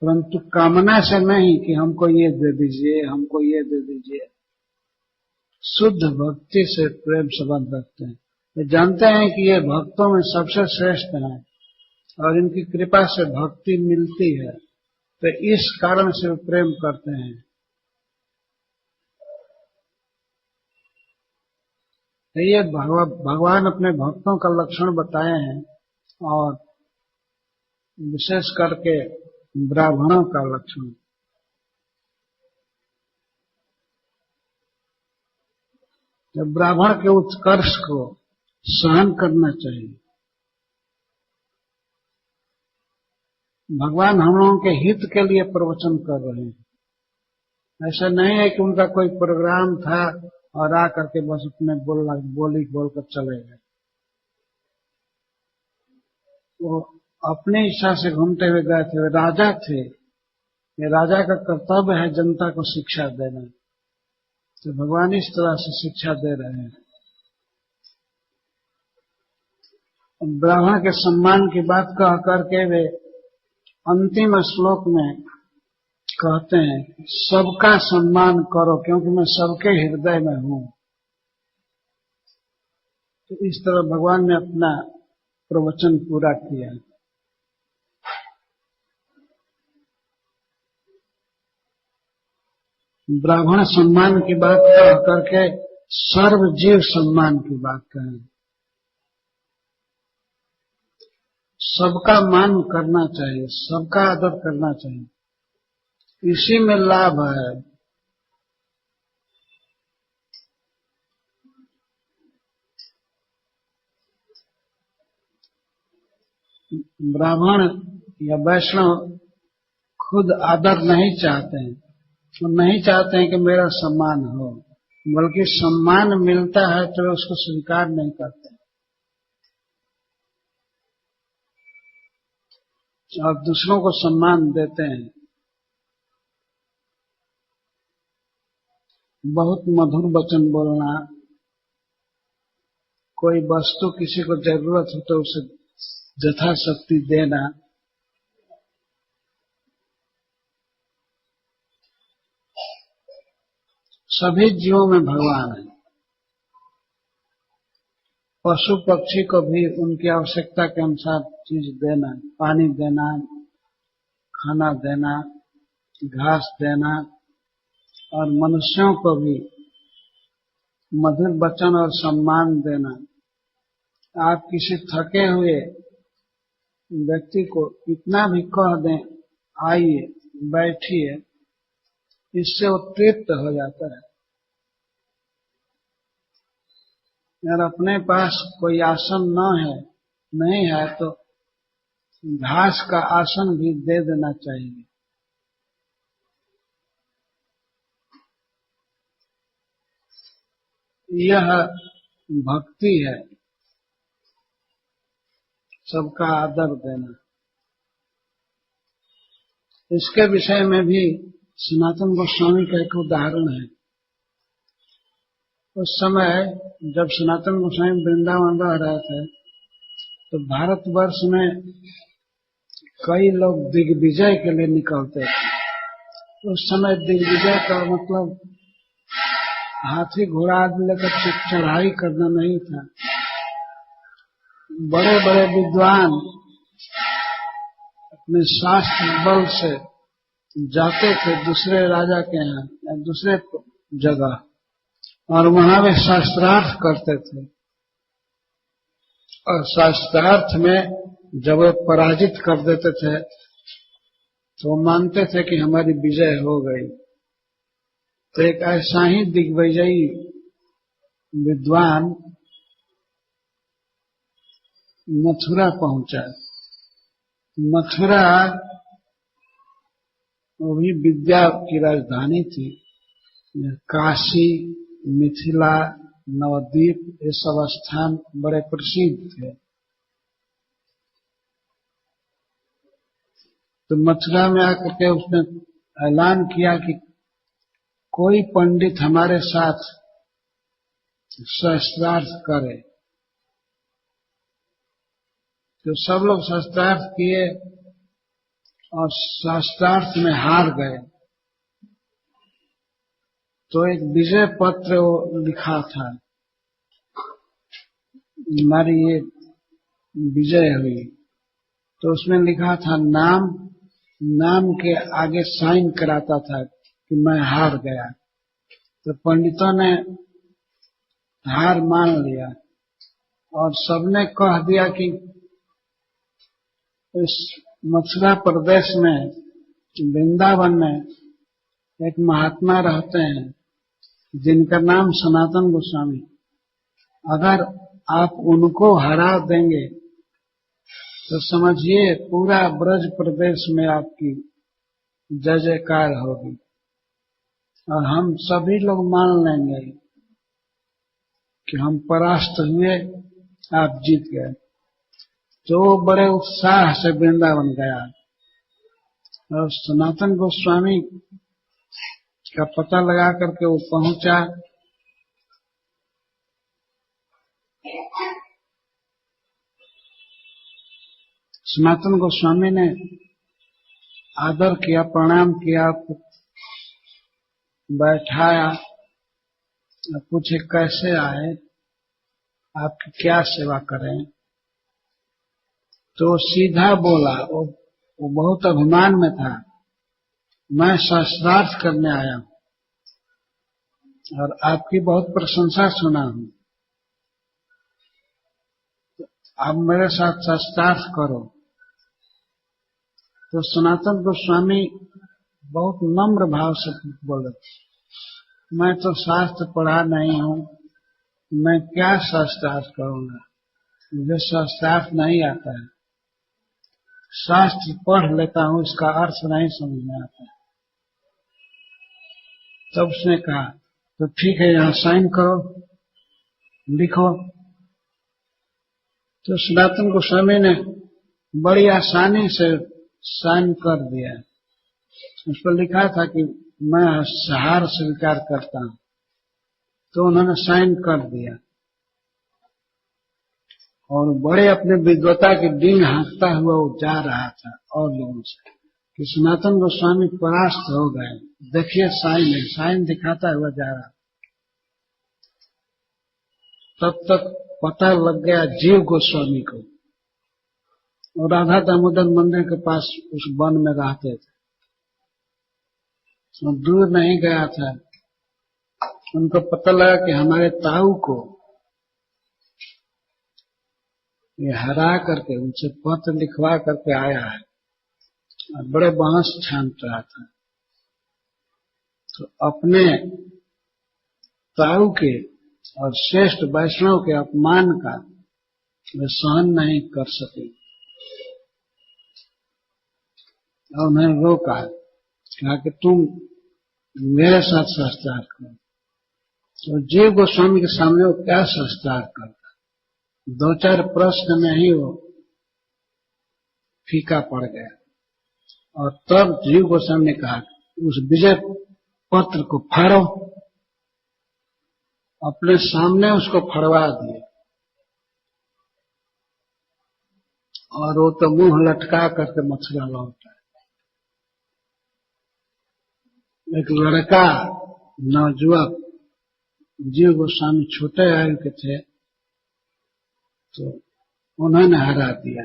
परंतु कामना से नहीं कि हमको ये दे दीजिए, हमको ये दे दीजिए। शुद्ध भक्ति से प्रेम संबंध रखते हैं। ये जानते हैं कि ये भक्तों में सबसे श्रेष्ठ हैं और इनकी कृपा से भक्ति मिलती है, तो इस कारण से प्रेम करते हैं। तो ये भगवान अपने भक्तों का लक्षण बताए हैं और विशेष करके ब्राह्मणों का लक्षण। तो ब्राह्मण के उत्कर्ष को सहन करना चाहिए। भगवान हम लोगों के हित के लिए प्रवचन कर रहे हैं। ऐसा नहीं है कि उनका कोई प्रोग्राम था और आ करके बस अपने बोलकर चले गए। वो अपनी इच्छा से घूमते हुए गए थे। वे राजा थे, ये राजा का कर्तव्य है जनता को शिक्षा देना। तो भगवान इस तरह से शिक्षा दे रहे हैं। ब्राह्मण के सम्मान की बात कह करके वे अंतिम श्लोक में कहते हैं सबका सम्मान करो क्योंकि मैं सबके हृदय में हूं। तो इस तरह भगवान ने अपना प्रवचन पूरा किया। ब्राह्मण सम्मान की बात कह करके सर्व जीव सम्मान की बात कहें। सबका मान करना चाहिए, सबका आदर करना चाहिए, इसी में लाभ है। ब्राह्मण या वैष्णव खुद आदर नहीं चाहते हैं, वो नहीं चाहते हैं कि मेरा सम्मान हो, बल्कि सम्मान मिलता है तो वे उसको स्वीकार नहीं करते और दूसरों को सम्मान देते हैं। बहुत मधुर वचन बोलना, कोई वस्तु किसी को जरूरत हो तो उसे यथाशक्ति देना, सभी जीवों में भगवान है। पशु पक्षी को भी उनकी आवश्यकता के अनुसार चीज देना, पानी देना, खाना देना, घास देना, और मनुष्यों को भी मधुर वचन और सम्मान देना। आप किसी थके हुए व्यक्ति को इतना भी कह दें आइए बैठिए, इससे वो तृप्त हो जाता है। अगर अपने पास कोई आसन नहीं है तो घास का आसन भी दे देना चाहिए। यह भक्ति है, सबका आदर देना। इसके विषय में भी सनातन गोस्वामी का एक उदाहरण है। उस समय जब सनातन गोस्वामी वृंदावन रह रहे थे तो भारतवर्ष में कई लोग दिग्विजय के लिए निकलते थे। उस समय दिग्विजय का मतलब हाथी घोड़ा आदि लेकर चढ़ाई करना नहीं था। बड़े बड़े विद्वान अपने शास्त्र बल से जाते थे दूसरे राजा के यहाँ या दूसरे जगह, और वहां वे शास्त्रार्थ करते थे। और शास्त्रार्थ में जब वे पराजित कर देते थे तो मानते थे कि हमारी विजय हो गई। तो एक ऐसा ही दिग्विजयी विद्वान मथुरा पहुंचा। मथुरा वो भी विद्या की राजधानी थी। काशी, मिथिला, नवद्वीप ये सब स्थान बड़े प्रसिद्ध थे। तो मथुरा में आकर के उसने ऐलान किया कि कोई पंडित हमारे साथ शास्त्रार्थ करे। तो सब लोग शास्त्रार्थ किए और शास्त्रार्थ में हार गए। तो एक विजय पत्र वो लिखा था, हमारी ये विजय हुई। तो उसमें लिखा था नाम के आगे साइन कराता था कि मैं हार गया। तो पंडितों ने हार मान लिया और सबने कह दिया कि इस मथुरा प्रदेश में वृंदावन में एक महात्मा रहते हैं जिनका नाम सनातन गोस्वामी। अगर आप उनको हरा देंगे तो समझिए पूरा ब्रज प्रदेश में आपकी जय जयकार होगी और हम सभी लोग मान लेंगे कि हम परास्त हुए, आप जीत गए। तो बड़े उत्साह से वृंदावन गया और सनातन गोस्वामी का पता लगा करके वो पहुंचा। सनातन गोस्वामी ने आदर किया, प्रणाम किया, बैठाया, पूछे कैसे आए, आपकी क्या सेवा करें। तो सीधा बोला, वो बहुत अभिमान में था, मैं शास्त्रार्थ करने आया हूं और आपकी बहुत प्रशंसा सुना हूं, आप मेरे साथ शास्त्रार्थ करो। तो सनातन गोस्वामी बहुत नम्र भाव से बोले, मैं तो शास्त्र पढ़ा नहीं हूं, मैं क्या शास्त्रार्थ करूंगा, मुझे शास्त्रार्थ नहीं आता है। शास्त्र पढ़ लेता हूं, इसका अर्थ नहीं समझ में आता है। तब उसने कहा तो ठीक है, यहां साइन करो, लिखो। तो सनातन गोस्वामी ने बड़ी आसानी से साइन कर दिया। उस पर लिखा था कि मैं हार स्वीकार करता हूं। तो उन्होंने साइन कर दिया और बड़े अपने विद्वता के दिन हाँकता हुआ वो जा रहा था और लोगों से कि सनातन गोस्वामी परास्त हो गए। देखिए साइन दिखाता हुआ जा रहा। तब तक पता लग गया जीव गोस्वामी को, और राधा दामोदर मंदिर के पास उस वन में रहते थे, तो दूर नहीं गया था। उनको पता लगा कि हमारे ताऊ को ये हरा करके उनसे पत्र लिखवा करके आया है, और बड़े बहस छांट रहा था। तो अपने ताऊ के और श्रेष्ठ वैष्णव के अपमान का वे सहन नहीं कर सके, और उन्हें रोका, कहा कि तुम मेरे साथ शास्त्रार्थ करो। तो जीव गोस्वामी के सामने वो क्या शास्त्रार्थ करता, 2-4 प्रश्न में ही वो फीका पड़ गया। और तब जीव गोस्वामी ने कहा उस विजय पत्र को फाड़ो। अपने सामने उसको फड़वा दिए, और वो तो मुंह लटका करके मथुरा लौटा। एक लड़का नवजुवक, जीव गोस्वामी छोटे आयु के थे, तो उन्होंने हरा दिया।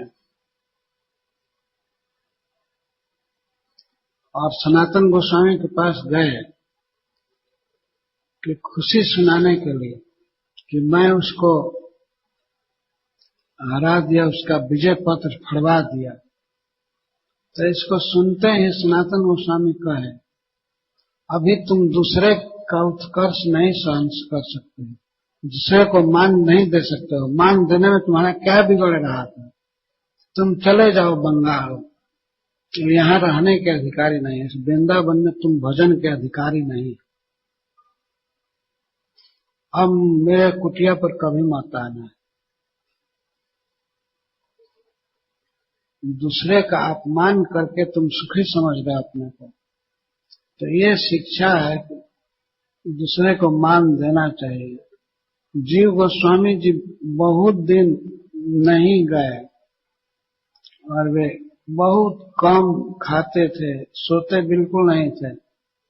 और सनातन गोस्वामी के पास गए कि खुशी सुनाने के लिए कि मैं उसको हरा दिया, उसका विजय पत्र फड़वा दिया। तो इसको सुनते ही सनातन गोस्वामी कहे, अभी तुम दूसरे का उत्कर्ष नहीं सहन कर सकते, दूसरे को मान नहीं दे सकते हो। मान देने में तुम्हारा क्या बिगड़ रहा था? तुम चले जाओ बंगाल, यहाँ रहने के अधिकारी नहीं है। वृंदावन में तुम भजन के अधिकारी नहीं। अब मेरे कुटिया पर कभी मत आना। दूसरे का अपमान करके तुम सुखी समझ रहे अपने को, तो ये शिक्षा है कि दूसरे को मान देना चाहिए। जीव गोस्वामी जी बहुत दिन नहीं गए, और वे बहुत कम खाते थे, सोते बिल्कुल नहीं थे,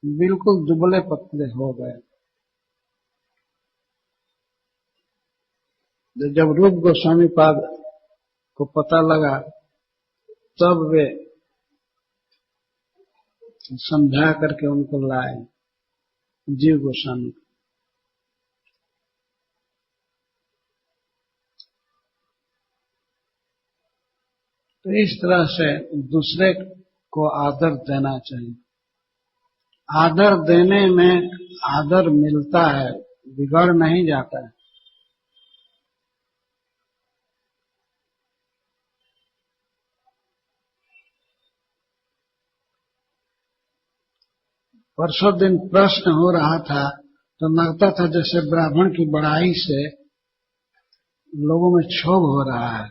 बिल्कुल दुबले पतले हो गए। जब रूप गोस्वामी पाद को पता लगा, तब वे समझा करके उनको लाए जीव गोस्वामी। तो इस तरह से दूसरे को आदर देना चाहिए। आदर देने में आदर मिलता है, बिगड़ नहीं जाता है। परसों दिन प्रश्न हो रहा था, तो लगता था जैसे ब्राह्मण की बड़ाई से लोगों में क्षोभ हो रहा है।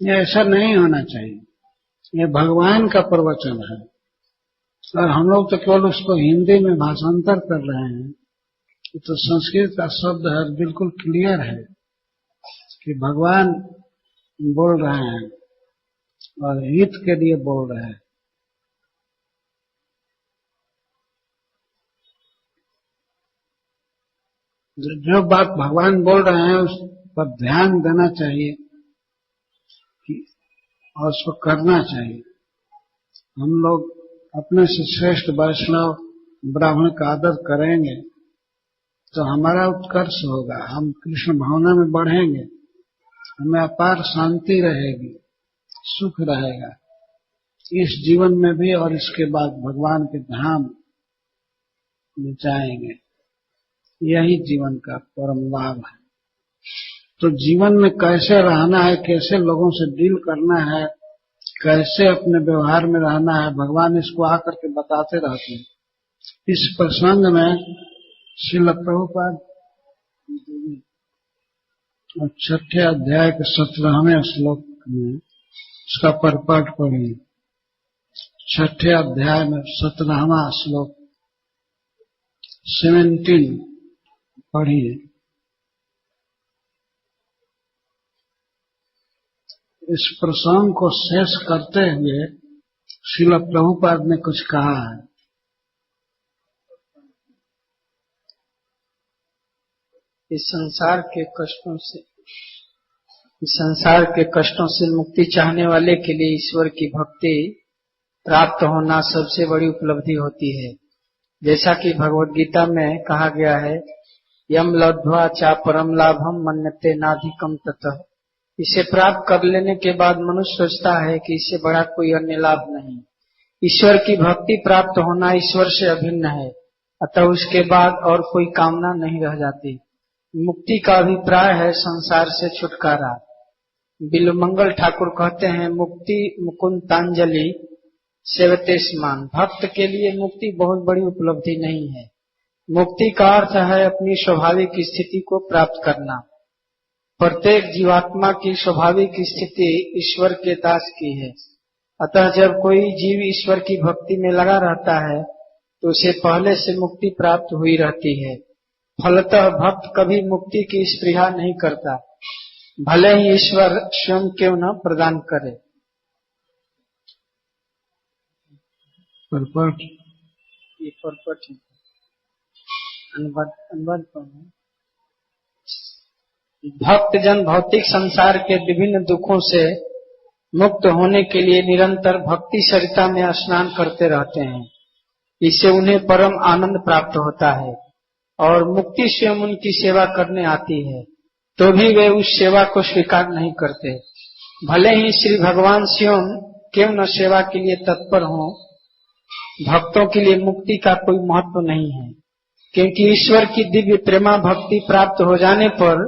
ये ऐसा नहीं होना चाहिए। ये भगवान का प्रवचन है, और हम लोग तो केवल उसको हिंदी में भाषांतर कर रहे हैं। तो संस्कृत का शब्द है, बिल्कुल क्लियर है कि भगवान बोल रहे हैं और हित के लिए बोल रहे हैं। जो बात भगवान बोल रहे हैं उस पर ध्यान देना चाहिए और उसको करना चाहिए। हम लोग अपने से श्रेष्ठ वैष्णव ब्राह्मण का आदर करेंगे तो हमारा उत्कर्ष होगा, हम कृष्ण भावना में बढ़ेंगे, हमें अपार शांति रहेगी, सुख रहेगा, इस जीवन में भी और इसके बाद भगवान के धाम में जाएंगे। यही जीवन का परम लाभ है। तो जीवन में कैसे रहना है, कैसे लोगों से डील करना है, कैसे अपने व्यवहार में रहना है, भगवान इसको आकर के बताते रहते हैं। इस प्रसंग में श्रील प्रभुपाद 6ठे अध्याय के 17वें श्लोक में इसका परपट पढ़िए। 6ठे अध्याय में 17वां श्लोक 17 पढ़िए। इस प्रसंग को शेष करते हुए श्रील प्रभुपाद ने कुछ कहा है। इस संसार के कष्टों से मुक्ति चाहने वाले के लिए ईश्वर की भक्ति प्राप्त होना सबसे बड़ी उपलब्धि होती है। जैसा कि भगवद गीता में कहा गया है, यम लब्ध्वा चा परम लाभम मन्यते नाधिकम ततः। इसे प्राप्त कर लेने के बाद मनुष्य सोचता है कि इससे बड़ा कोई अन्य लाभ नहीं। ईश्वर की भक्ति प्राप्त होना ईश्वर से अभिन्न है, अतः उसके बाद और कोई कामना नहीं रह जाती। मुक्ति का अभिप्राय है संसार से छुटकारा। बिल्वमंगल ठाकुर कहते हैं, मुक्ति मुकुंदांजलि सेवते स्मान। भक्त के लिए मुक्ति बहुत बड़ी उपलब्धि नहीं है। मुक्ति का अर्थ है अपनी स्वाभाविक स्थिति को प्राप्त करना। प्रत्येक जीवात्मा की स्वाभाविक स्थिति ईश्वर के दास की है, अतः जब कोई जीव ईश्वर की भक्ति में लगा रहता है तो उसे पहले से मुक्ति प्राप्त हुई रहती है। फलतः भक्त कभी मुक्ति की स्पृहा नहीं करता, भले ही ईश्वर स्वयं क्यों न प्रदान करे। भक्त जन भौतिक संसार के विभिन्न दुखों से मुक्त होने के लिए निरंतर भक्ति सरिता में स्नान करते रहते हैं। इससे उन्हें परम आनंद प्राप्त होता है और मुक्ति स्वयं उनकी सेवा करने आती है, तो भी वे उस सेवा को स्वीकार नहीं करते। भले ही श्री भगवान स्वयं क्यों न सेवा के लिए तत्पर हों, भक्तों के लिए मुक्ति का कोई महत्व नहीं है, क्योंकि ईश्वर की दिव्य प्रेमा भक्ति प्राप्त हो जाने पर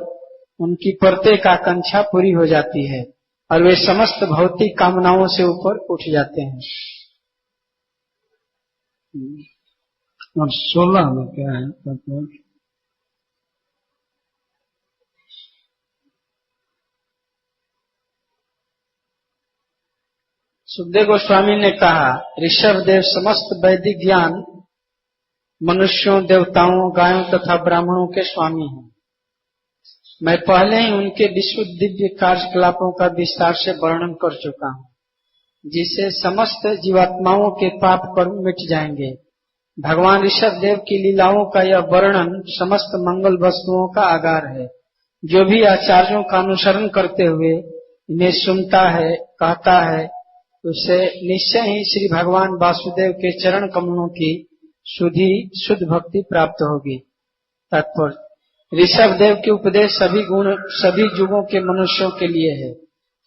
उनकी प्रत्येक आकांक्षा पूरी हो जाती है और वे समस्त भौतिक कामनाओं से ऊपर उठ जाते हैं। और 16 में क्या है? सुखदेव गोस्वामी ने कहा, ऋषभ देव समस्त वैदिक ज्ञान मनुष्यों, देवताओं, गायों तथा ब्राह्मणों के स्वामी हैं। मैं पहले ही उनके विशुद्ध दिव्य कार्यकलापों का विस्तार से वर्णन कर चुका हूँ, जिससे समस्त जीवात्माओं के पाप कर्म मिट जाएंगे। भगवान ऋषभ देव की लीलाओं का यह वर्णन समस्त मंगल वस्तुओं का आगार है। जो भी आचार्यों का अनुसरण करते हुए इन्हें सुनता है, कहता है, उसे निश्चय ही श्री भगवान वासुदेव के चरण कमलों की शुद्ध भक्ति प्राप्त होगी। तात्पर्य, ऋषभ देव के उपदेश सभी युगों के मनुष्यों के लिए है,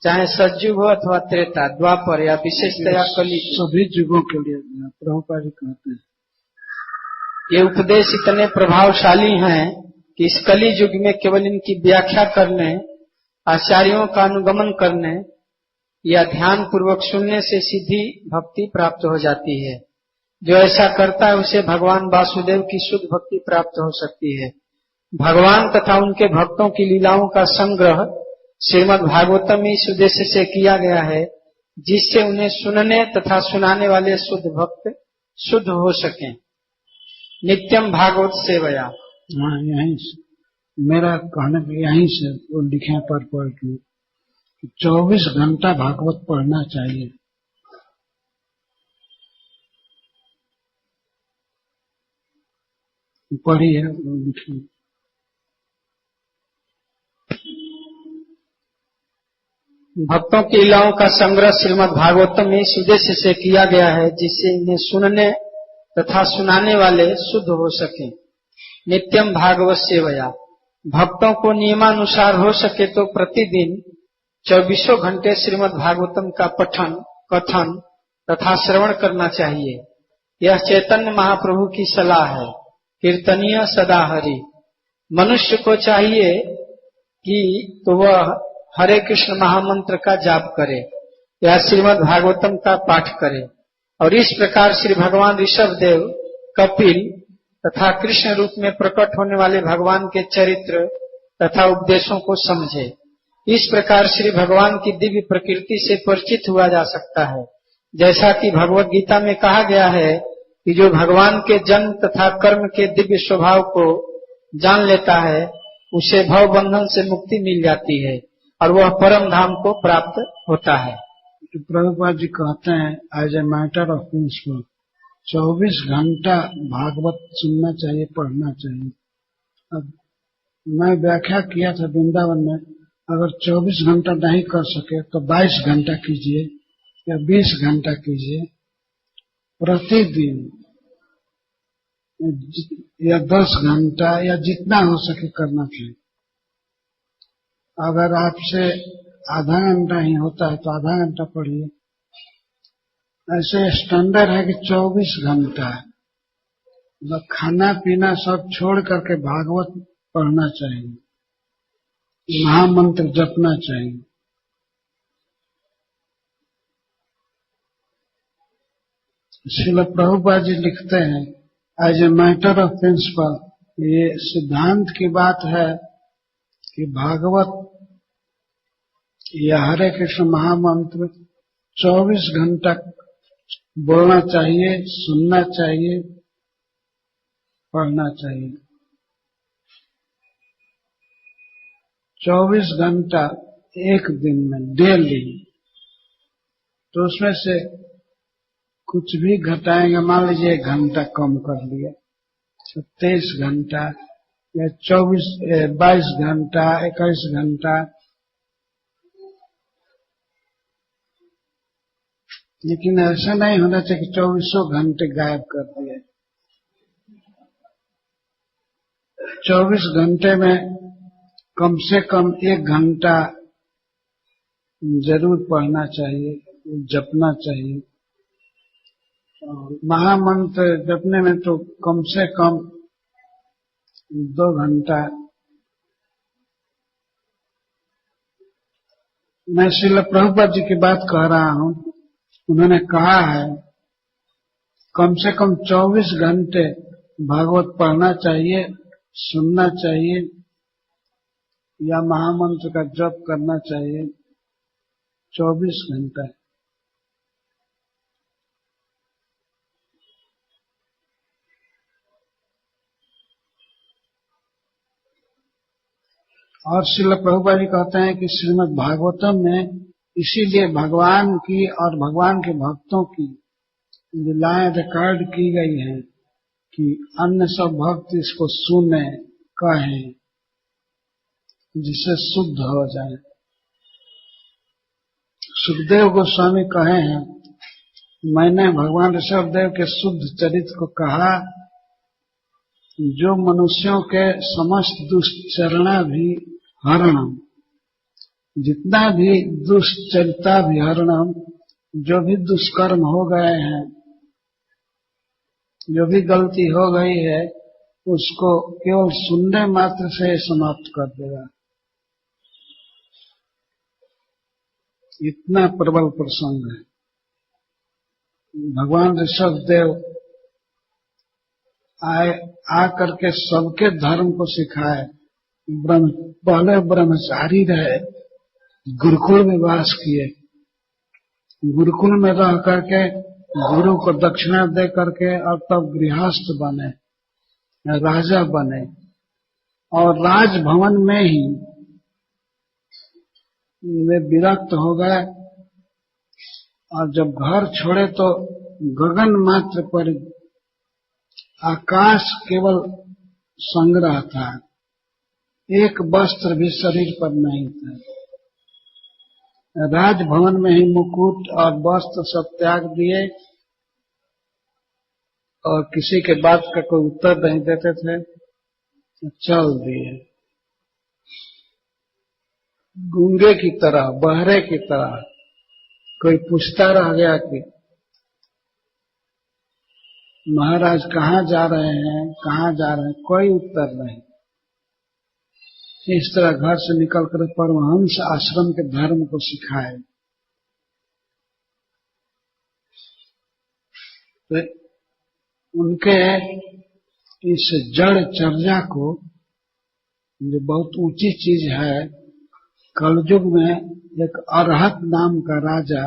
चाहे सतयुग हो अथवा त्रेता, द्वापर या विशेषतया कली। सभी युगों के लिए प्रभुपाद जी कहते हैं। ये उपदेश इतने प्रभावशाली हैं कि इस कली युग में केवल इनकी व्याख्या करने, आचार्यों का अनुगमन करने या ध्यान पूर्वक सुनने से सीधी भक्ति प्राप्त हो जाती है। जो ऐसा करता है उसे भगवान वासुदेव की शुद्ध भक्ति प्राप्त हो सकती है। भगवान तथा उनके भक्तों की लीलाओं का संग्रह श्रीमद् भागवतम इस उद्देश्य से किया गया है, जिससे उन्हें सुनने तथा सुनाने वाले शुद्ध भक्त शुद्ध हो सकें। नित्यम भागवत सेवया। हाँ, यहीं से मेरा कहने के यहीं से वो लिखे पर पढ़ के 24 घंटा भागवत पढ़ना चाहिए। पढ़िए लिखिए। भक्तों की लीलाओं का संग्रह श्रीमद् भागवतम में इस उद्देश्य से किया गया है, जिससे इन्हें सुनने तथा सुनाने वाले शुद्ध हो सके। नित्यम भागवत सेवया। भक्तों को नियमानुसार हो सके तो प्रतिदिन 24 घंटे श्रीमद् भागवतम का पठन, कथन तथा श्रवण करना चाहिए। यह चैतन्य महाप्रभु की सलाह है। कीर्तनीय सदा हरि। मनुष्य को चाहिए कि तो वह हरे कृष्ण महामंत्र का जाप करे या श्रीमद् भागवतम का पाठ करे और इस प्रकार श्री भगवान ऋषभ देव, कपिल तथा कृष्ण रूप में प्रकट होने वाले भगवान के चरित्र तथा उपदेशों को समझे। इस प्रकार श्री भगवान की दिव्य प्रकृति से परिचित हुआ जा सकता है। जैसा कि भगवद गीता में कहा गया है कि जो भगवान के जन्म तथा कर्म के दिव्य स्वभाव को जान लेता है, उसे भव बंधन से मुक्ति मिल जाती है और वह परम धाम को प्राप्त होता है। तो प्रभुपाद जी कहते हैं as a matter of principle 24 घंटा भागवत सुनना चाहिए, पढ़ना चाहिए। अब मैं व्याख्या किया था वृंदावन में, अगर 24 घंटा नहीं कर सके तो 22 घंटा कीजिए या 20 घंटा कीजिए प्रतिदिन, या 10 घंटा या जितना हो सके करना चाहिए। अगर आपसे आधा घंटा ही होता है तो आधा घंटा पढ़िए। ऐसे स्टैंडर्ड है कि 24 घंटा मतलब खाना पीना सब छोड़ करके भागवत पढ़ना चाहिए, महामंत्र जपना चाहिए। श्रील प्रभुपाद जी लिखते हैं as a matter of principle, ये सिद्धांत की बात है कि भागवत या हरे कृष्ण महामंत्र 24 घंटा बोलना चाहिए, सुनना चाहिए, पढ़ना चाहिए। 24 घंटा एक दिन में डेली, तो उसमें से कुछ भी घटाएंगे, मान लीजिए 1 घंटा कम कर लिया तो 23 घंटा या 22 घंटा, 21 घंटा। लेकिन ऐसा नहीं होना चाहिए कि 24 घंटे गायब कर दिए। 24 घंटे में कम से कम 1 घंटा जरूर पढ़ना चाहिए, जपना चाहिए। महामंत्र जपने में तो कम से कम 2 घंटा। मैं श्रील प्रभुपाद जी की बात कह रहा हूं, उन्होंने कहा है कम से कम 24 घंटे भागवत पढ़ना चाहिए, सुनना चाहिए या महामंत्र का जप करना चाहिए 24 घंटा। और श्रील प्रभुपाद जी कहते हैं कि श्रीमद् भागवतम में इसीलिए भगवान की और भगवान के भक्तों की लीलाएं रिकॉर्ड की गई हैं कि अन्य सब भक्त इसको सुने, कहें, जिससे शुद्ध हो जाए। सुखदेव गोस्वामी कहे हैं, मैंने भगवान ऋषभदेव के शुद्ध चरित्र को कहा, जो मनुष्यों के समस्त दुष्चरणा भी हरणम, जितना भी दुष्चरिता भी हरणम, जो भी दुष्कर्म हो गए हैं, जो भी गलती हो गई है, उसको केवल सुनने मात्र से समाप्त कर देगा। इतना प्रबल प्रसंग है। भगवान ऋषभदेव आ करके सबके धर्म को सिखाए। पहले ब्रह्मचारी रहे, गुरुकुल में वास किए, गुरुकुल में रह करके गुरु को दक्षिणा दे करके और तब गृहस्थ बने, राजा बने, और राजभवन में ही वे विरक्त हो गए और जब घर छोड़े तो गगन मात्र पर आकाश केवल संग्रह था, एक वस्त्र भी शरीर पर नहीं था। राजभवन में ही मुकुट और वस्त्र सब त्याग दिए और किसी के बात का कोई उत्तर नहीं देते थे, चल दिए गूंगे की तरह, बहरे की तरह। कोई पूछता रह गया कि महाराज कहाँ जा रहे हैं, कहाँ जा रहे हैं, कोई उत्तर नहीं। इस तरह घर से निकलकर परमहंस आश्रम के धर्म को सिखाए। तो उनके इस जड़ चर्या को, जो बहुत ऊंची चीज है, कलयुग में एक अरहत नाम का राजा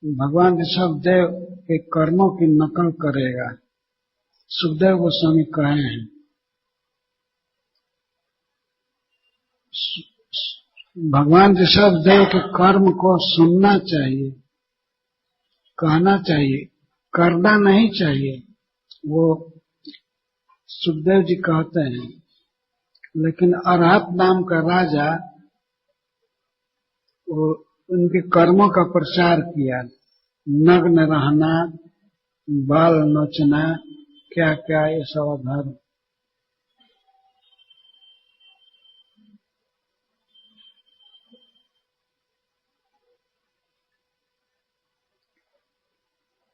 भगवान ऋषभदेव के कर्मों की नकल करेगा। सुखदेव गोस्वामी कहे हैं, भगवान ऋषभदेव के कर्म को सुनना चाहिए, कहना चाहिए, करना नहीं चाहिए। वो सुखदेव जी कहते हैं, लेकिन अरहत नाम का राजा वो उनके कर्मों का प्रचार किया, नग्न रहना, बाल नोचना, क्या क्या ये सब अधर्म।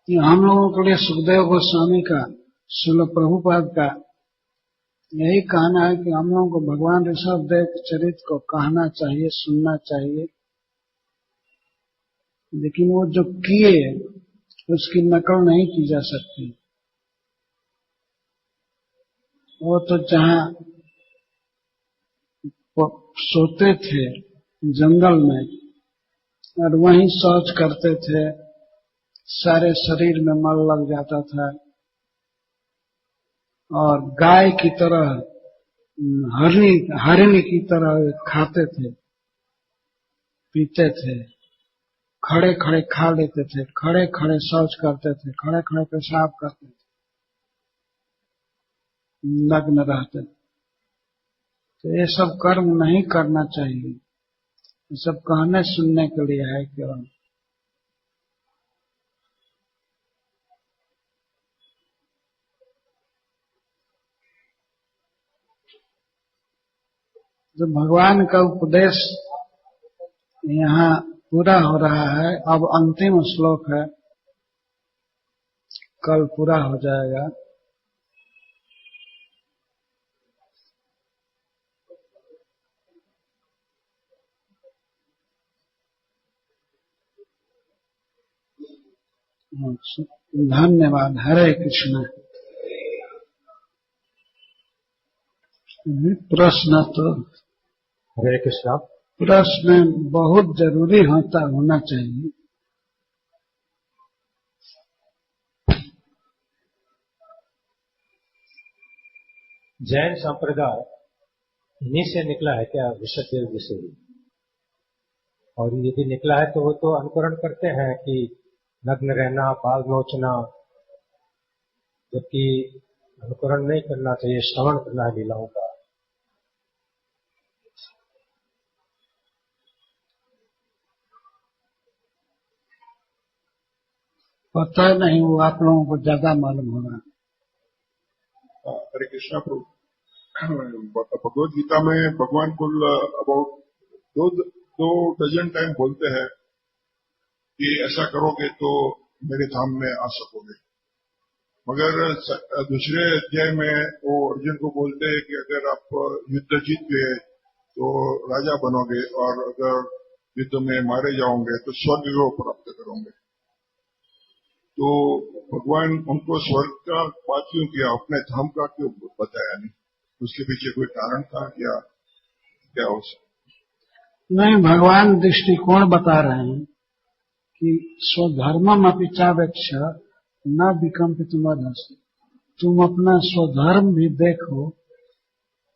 हम लोगों के लिए सुखदेव गोस्वामी का, श्रील प्रभुपाद का यही कहना है कि हम लोगों को भगवान ऋषभदेव के चरित्र को कहना चाहिए, सुनना चाहिए, लेकिन वो जो किए उसकी नकल नहीं की जा सकती। वो तो जहाँ सोते थे जंगल में और वहीं शौच करते थे, सारे शरीर में मल लग जाता था और गाय की तरह हरिणी की तरह खाते थे, पीते थे, खड़े खड़े खा लेते थे, खड़े खड़े शौच करते थे, खड़े खड़े पेशाब करते थे, नग्न रहते थे। तो ये सब कर्म नहीं करना चाहिए, ये सब कहने सुनने के लिए है केवल। जो भगवान का उपदेश यहाँ पूरा हो रहा है, अब अंतिम श्लोक है, कल पूरा हो जाएगा। धन्यवाद। हरे कृष्ण। प्रश्न तो हरे कृष्णा। प्रश्न बहुत जरूरी होना चाहिए। जैन संप्रदाय इन्हीं से निकला है क्या, ऋषभदेव जी से? और यदि निकला है तो वो तो अनुकरण करते हैं कि नग्न रहना, बाल नोचना, जबकि अनुकरण नहीं करना चाहिए, श्रवण करना है लीलाओं का। पता नहीं, वो आप लोगों को ज्यादा मालूम होगा। हरे कृष्णा प्रभु। भगवद गीता में भगवान कुल अबाउट दो डजन टाइम बोलते हैं कि ऐसा करोगे तो मेरे धाम में आ सकोगे, मगर दूसरे अध्याय में वो अर्जुन को बोलते हैं कि अगर आप युद्ध जीत गए तो राजा बनोगे और अगर युद्ध में मारे जाओगे तो स्वर्ग को प्राप्त करोगे। तो भगवान उनको स्वर्ग का बात क्यों किया, अपने धाम का क्यों बताया नहीं? उसके पीछे कोई कारण था क्या? क्या हो सकता? नहीं, भगवान दृष्टिकोण बता रहे हैं कि स्वधर्मम अपि चावेक्ष न विकम्पितुम अर्हसि। तुम अपना स्वधर्म भी देखो,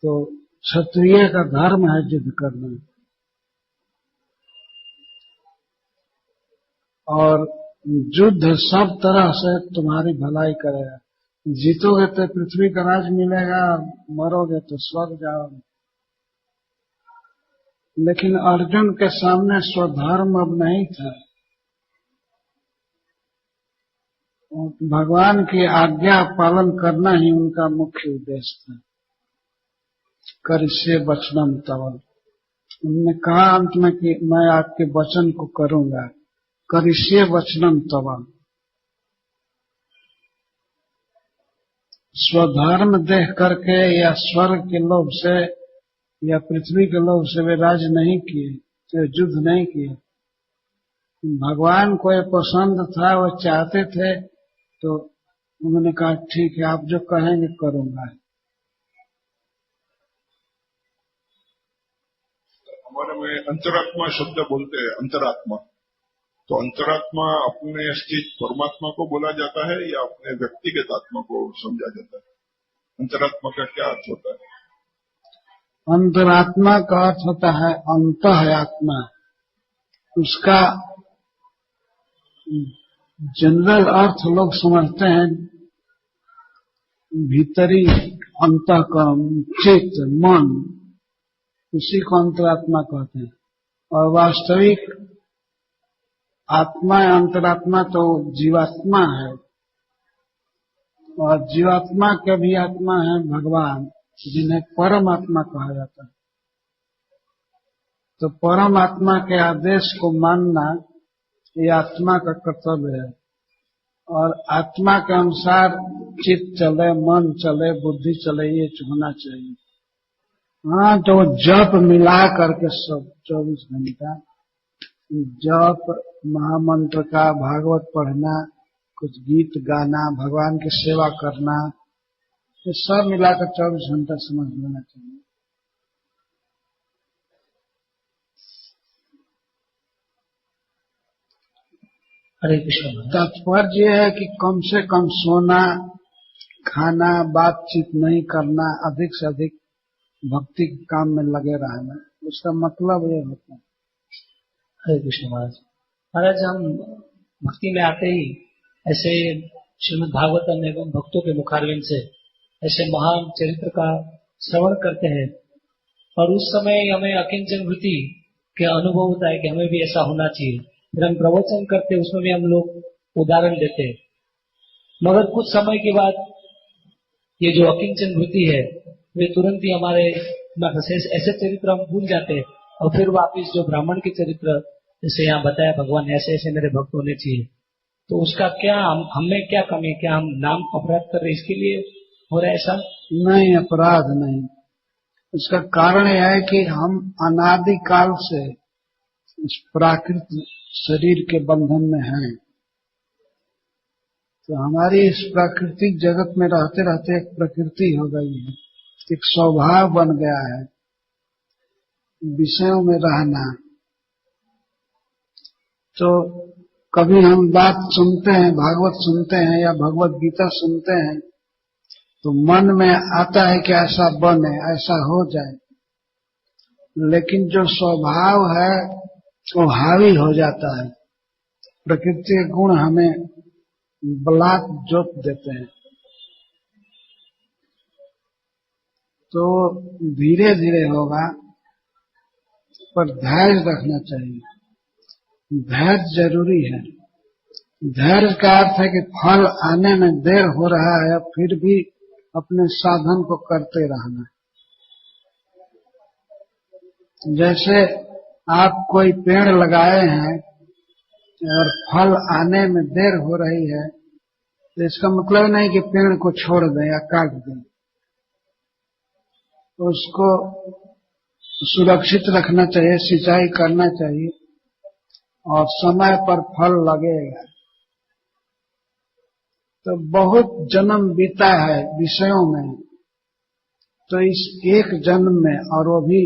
तो क्षत्रिय का धर्म है युद्ध करना, और युद्ध सब तरह से तुम्हारी भलाई करेगा। जीतोगे तो पृथ्वी का राज मिलेगा, मरोगे तो स्वर्ग जाओगे। लेकिन अर्जुन के सामने स्वधर्म अब नहीं था, भगवान की आज्ञा पालन करना ही उनका मुख्य उद्देश्य था। करिष्ये वचनम तव, उन्होंने कहा अंत में कि मैं आपके वचन को करूंगा। करिष्ये वचनम तव, स्वधर्म देख करके या स्वर्ग के लोभ से या पृथ्वी के लोभ से वे राज नहीं किए, तो युद्ध नहीं किए। भगवान को ये पसंद था, वो चाहते थे, तो उन्होंने कहा ठीक है, आप जो कहेंगे करूंगा। हमारे में अंतरात्मा शब्द बोलते हैं, अंतरात्मा। तो अंतरात्मा अपने स्थित परमात्मा को बोला जाता है या अपने व्यक्तिगत आत्मा को समझा जाता है? अंतरात्मा का क्या अर्थ होता है? अंतरात्मा का अर्थ होता है अंतः आत्मा। उसका जनरल अर्थ लोग समझते हैं भीतरी अंतःकरण, चित्त, मन, उसी को अंतरात्मा कहते हैं। और वास्तविक आत्मा अंतरात्मा तो जीवात्मा है, और जीवात्मा के भी आत्मा है भगवान, जिन्हें परमात्मा कहा जाता है। तो परमात्मा के आदेश को मानना ये आत्मा का कर्तव्य है, और आत्मा के अनुसार चित्त चले, मन चले, बुद्धि चले, ये होना चाहिए। हाँ, तो जप मिला करके सब 24 घंटा जप, महामंत्र का, भागवत पढ़ना, कुछ गीत गाना, भगवान की सेवा करना, ये सब मिलाकर 24 घंटा समझ लेना चाहिए। हरे कृष्ण। तात्पर्य यह है कि कम से कम सोना, खाना, बातचीत नहीं करना, अधिक से अधिक भक्ति के काम में लगे रहना, उसका मतलब ये होता है। हरे कृष्ण महाराज। महाराज, हम भक्ति में आते ही ऐसे श्रीमद् भागवतम एवं भक्तों के मुखारविंद से ऐसे महान चरित्र का श्रवण करते हैं, और उस समय हमें अकिंचन वृत्ति के अनुभव होता है कि हमें भी ऐसा होना चाहिए। फिर हम प्रवचन करते, उसमें भी हम लोग उदाहरण देते हैं, मगर कुछ समय के बाद ये जो अकिंचन वृत्ति है वे तुरंत ही हमारे ऐसे चरित्र हम भूल जाते हैं, और फिर वापिस जो ब्राह्मण के चरित्र, जैसे यहाँ बताया भगवान ऐसे ऐसे मेरे भक्त होने चाहिए, तो उसका क्या हमें क्या कमी, क्या हम नाम अपराध कर रहे, इसके लिए हो रहा है ऐसा? नहीं, अपराध नहीं। इसका कारण यह है कि हम अनादिकाल से इस प्राकृत शरीर के बंधन में हैं। तो हमारी इस प्राकृतिक जगत में रहते रहते एक प्रकृति हो गई है, एक स्वभाव बन गया है विषयों में रहना। तो कभी हम बात सुनते हैं, भागवत सुनते हैं या भगवत गीता सुनते हैं, तो मन में आता है कि ऐसा बने, ऐसा हो जाए, लेकिन जो स्वभाव है वो हावी हो जाता है। प्रकृति के गुण हमें बलात् जोत देते हैं। तो धीरे धीरे होगा, पर धैर्य रखना चाहिए। धैर्य जरूरी है। धैर्य का अर्थ है कि फल आने में देर हो रहा है, फिर भी अपने साधन को करते रहना। जैसे आप कोई पेड़ लगाए हैं और फल आने में देर हो रही है, तो इसका मतलब नहीं कि पेड़ को छोड़ दें या काट दें। उसको सुरक्षित रखना चाहिए, सिंचाई करना चाहिए, और समय पर फल लगेगा। तो बहुत जन्म बीता है विषयों में, तो इस एक जन्म में, और वो भी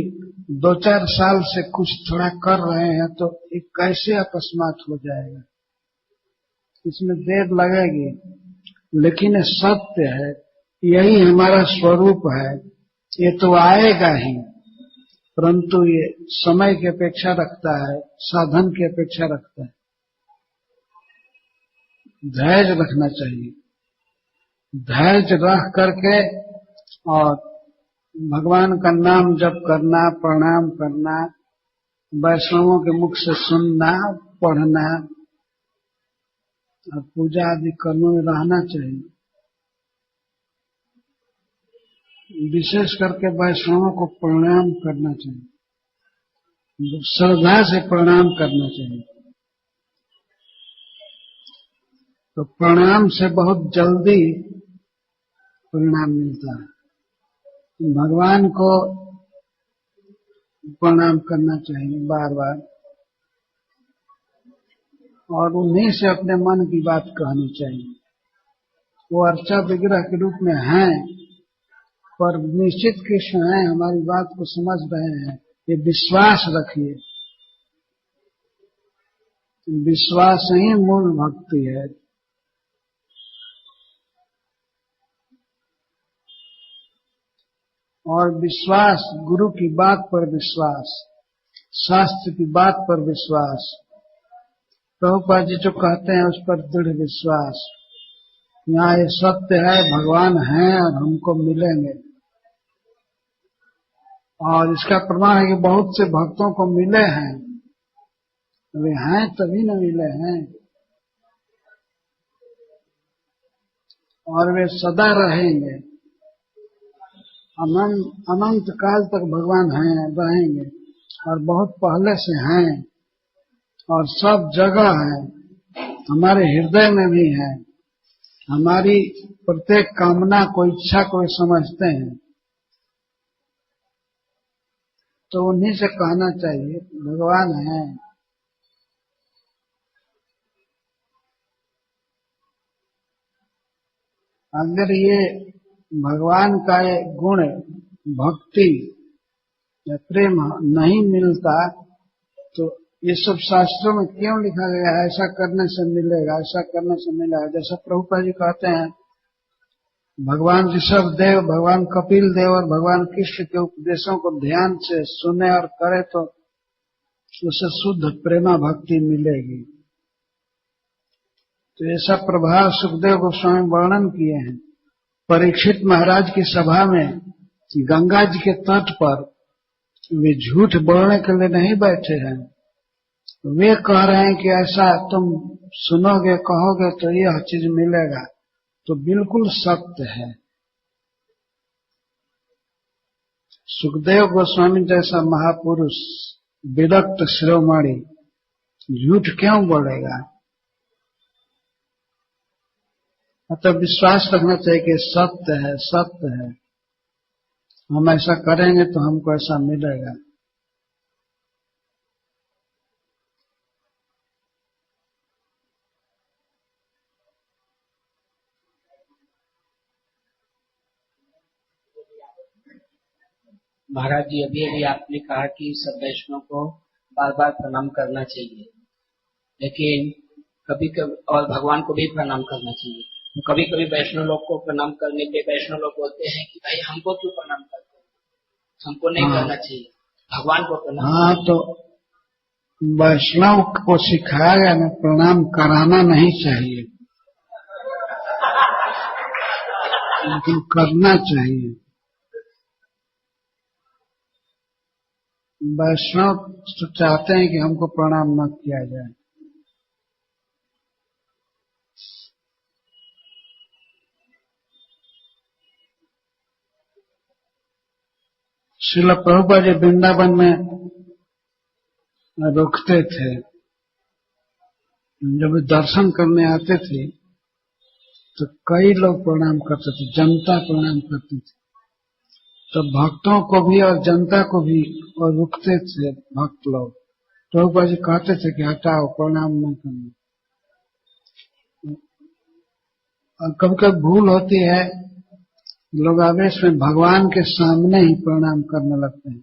2-4 साल से कुछ थोड़ा कर रहे हैं, तो एक कैसे अकस्मात हो जाएगा, इसमें देर लगेगी। लेकिन ये सत्य है, यही हमारा स्वरूप है, ये तो आएगा ही, परंतु ये समय की अपेक्षा रखता है, साधन की अपेक्षा रखता है। धैर्य रखना चाहिए। धैर्य रख करके और भगवान का नाम जप करना, प्रणाम करना, वैष्णवों के मुख से सुनना, पढ़ना और पूजा आदि कर्मों में रहना चाहिए। विशेष करके वैष्णवों को प्रणाम करना चाहिए, श्रद्धा से प्रणाम करना चाहिए। तो प्रणाम से बहुत जल्दी परिणाम मिलता है। भगवान को प्रणाम करना चाहिए बार बार, और उन्हीं से अपने मन की बात कहनी चाहिए। वो अर्चा विग्रह के रूप में हैं, पर निश्चित कृष्ण हैं, हमारी बात को समझ रहे हैं, ये विश्वास रखिए। विश्वास ही मूल भक्ति है। और विश्वास, गुरु की बात पर विश्वास, शास्त्र की बात पर विश्वास, प्रभुपाद जी जो कहते हैं उस पर दृढ़ विश्वास। यहाँ ये सत्य है, भगवान हैं और हमको मिलेंगे। और इसका प्रमाण है कि बहुत से भक्तों को मिले हैं, वे हैं तभी न मिले हैं, और वे सदा रहेंगे, अनंत काल तक भगवान हैं, रहेंगे, और बहुत पहले से हैं, और सब जगह हैं, हमारे हृदय में भी हैं, हमारी प्रत्येक कामना को, इच्छा को समझते हैं। तो उन्हीं से कहना चाहिए भगवान हैं। अगर ये भगवान का ये गुण, भक्ति या प्रेम नहीं मिलता तो ये सब शास्त्रों में क्यों लिखा गया है ऐसा करने से मिलेगा, ऐसा करने से मिलेगा। जैसा प्रभुपाद जी कहते हैं, भगवान ऋषभ देव, भगवान कपिल देव और भगवान कृष्ण के उपदेशों को ध्यान से सुने और करे तो उसे शुद्ध प्रेमा भक्ति मिलेगी। तो ऐसा प्रभाव सुखदेव गोस्वामी वर्णन किए हैं। परीक्षित महाराज की सभा में गंगा जी के तट पर वे झूठ बोलने के लिए नहीं बैठे हैं, वे कह रहे हैं कि ऐसा तुम सुनोगे, कहोगे तो यह चीज मिलेगा, तो बिल्कुल सत्य है। सुखदेव गोस्वामी जैसा महापुरुष, विरक्त शिरोमणि झूठ क्यों बोलेगा? मतलब विश्वास रखना चाहिए कि सत्य है, सत्य है, हम ऐसा करेंगे तो हमको ऐसा मिलेगा। महाराज जी, अभी आपने कहा कि सब वैष्णव को बार बार प्रणाम करना चाहिए, लेकिन कभी कभी और भगवान को भी प्रणाम करना चाहिए। तो कभी कभी वैष्णव लोग को प्रणाम करने पे वैष्णव लोग बोलते हैं कि भाई हमको क्यों प्रणाम करते हैं, हमको नहीं करना चाहिए, भगवान को प्रणाम। हाँ, तो वैष्णव को सिखाया गया ना, प्रणाम कराना नहीं चाहिए, लेकिन करना चाहिए। वैष्णव तो चाहते हैं कि हमको प्रणाम न किया जाए। श्रील प्रभुपाद जी वृंदावन में रुकते थे, जब दर्शन करने आते थे तो कई लोग प्रणाम करते थे, जनता प्रणाम करती थी। तो भक्तों को भी और जनता को भी और रुकते थे भक्त लोग। प्रभुपाद जी कहते थे कि हटाओ, प्रणाम न करना। और कभी कभी भूल होती है, लोग आवेश में भगवान के सामने ही प्रणाम करने लगते हैं।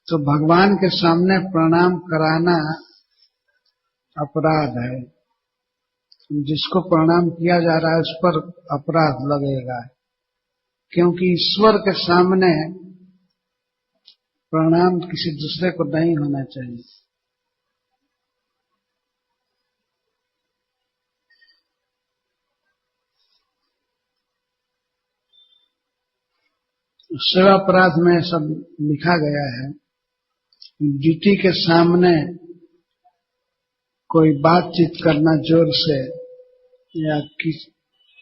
तो भगवान के सामने प्रणाम कराना अपराध है। जिसको प्रणाम किया जा रहा है उस पर अपराध लगेगा, क्योंकि ईश्वर के सामने प्रणाम किसी दूसरे को नहीं होना चाहिए। सेवा अपराध में सब लिखा गया है। ड्यूटी के सामने कोई बातचीत करना जोर से या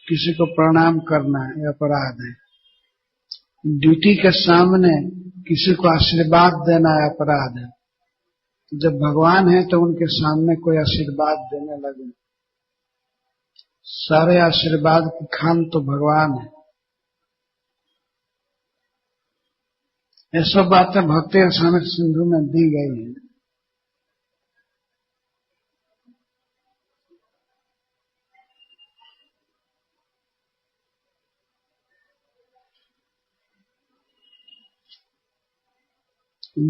किसी को प्रणाम करना यह अपराध है। ड्यूटी के सामने किसी को आशीर्वाद देना अपराध है। जब भगवान है तो उनके सामने कोई आशीर्वाद देने लगे, सारे आशीर्वाद की खान तो भगवान है। ये सब बातें भक्ति रसायन सिंधु में दी गई हैं।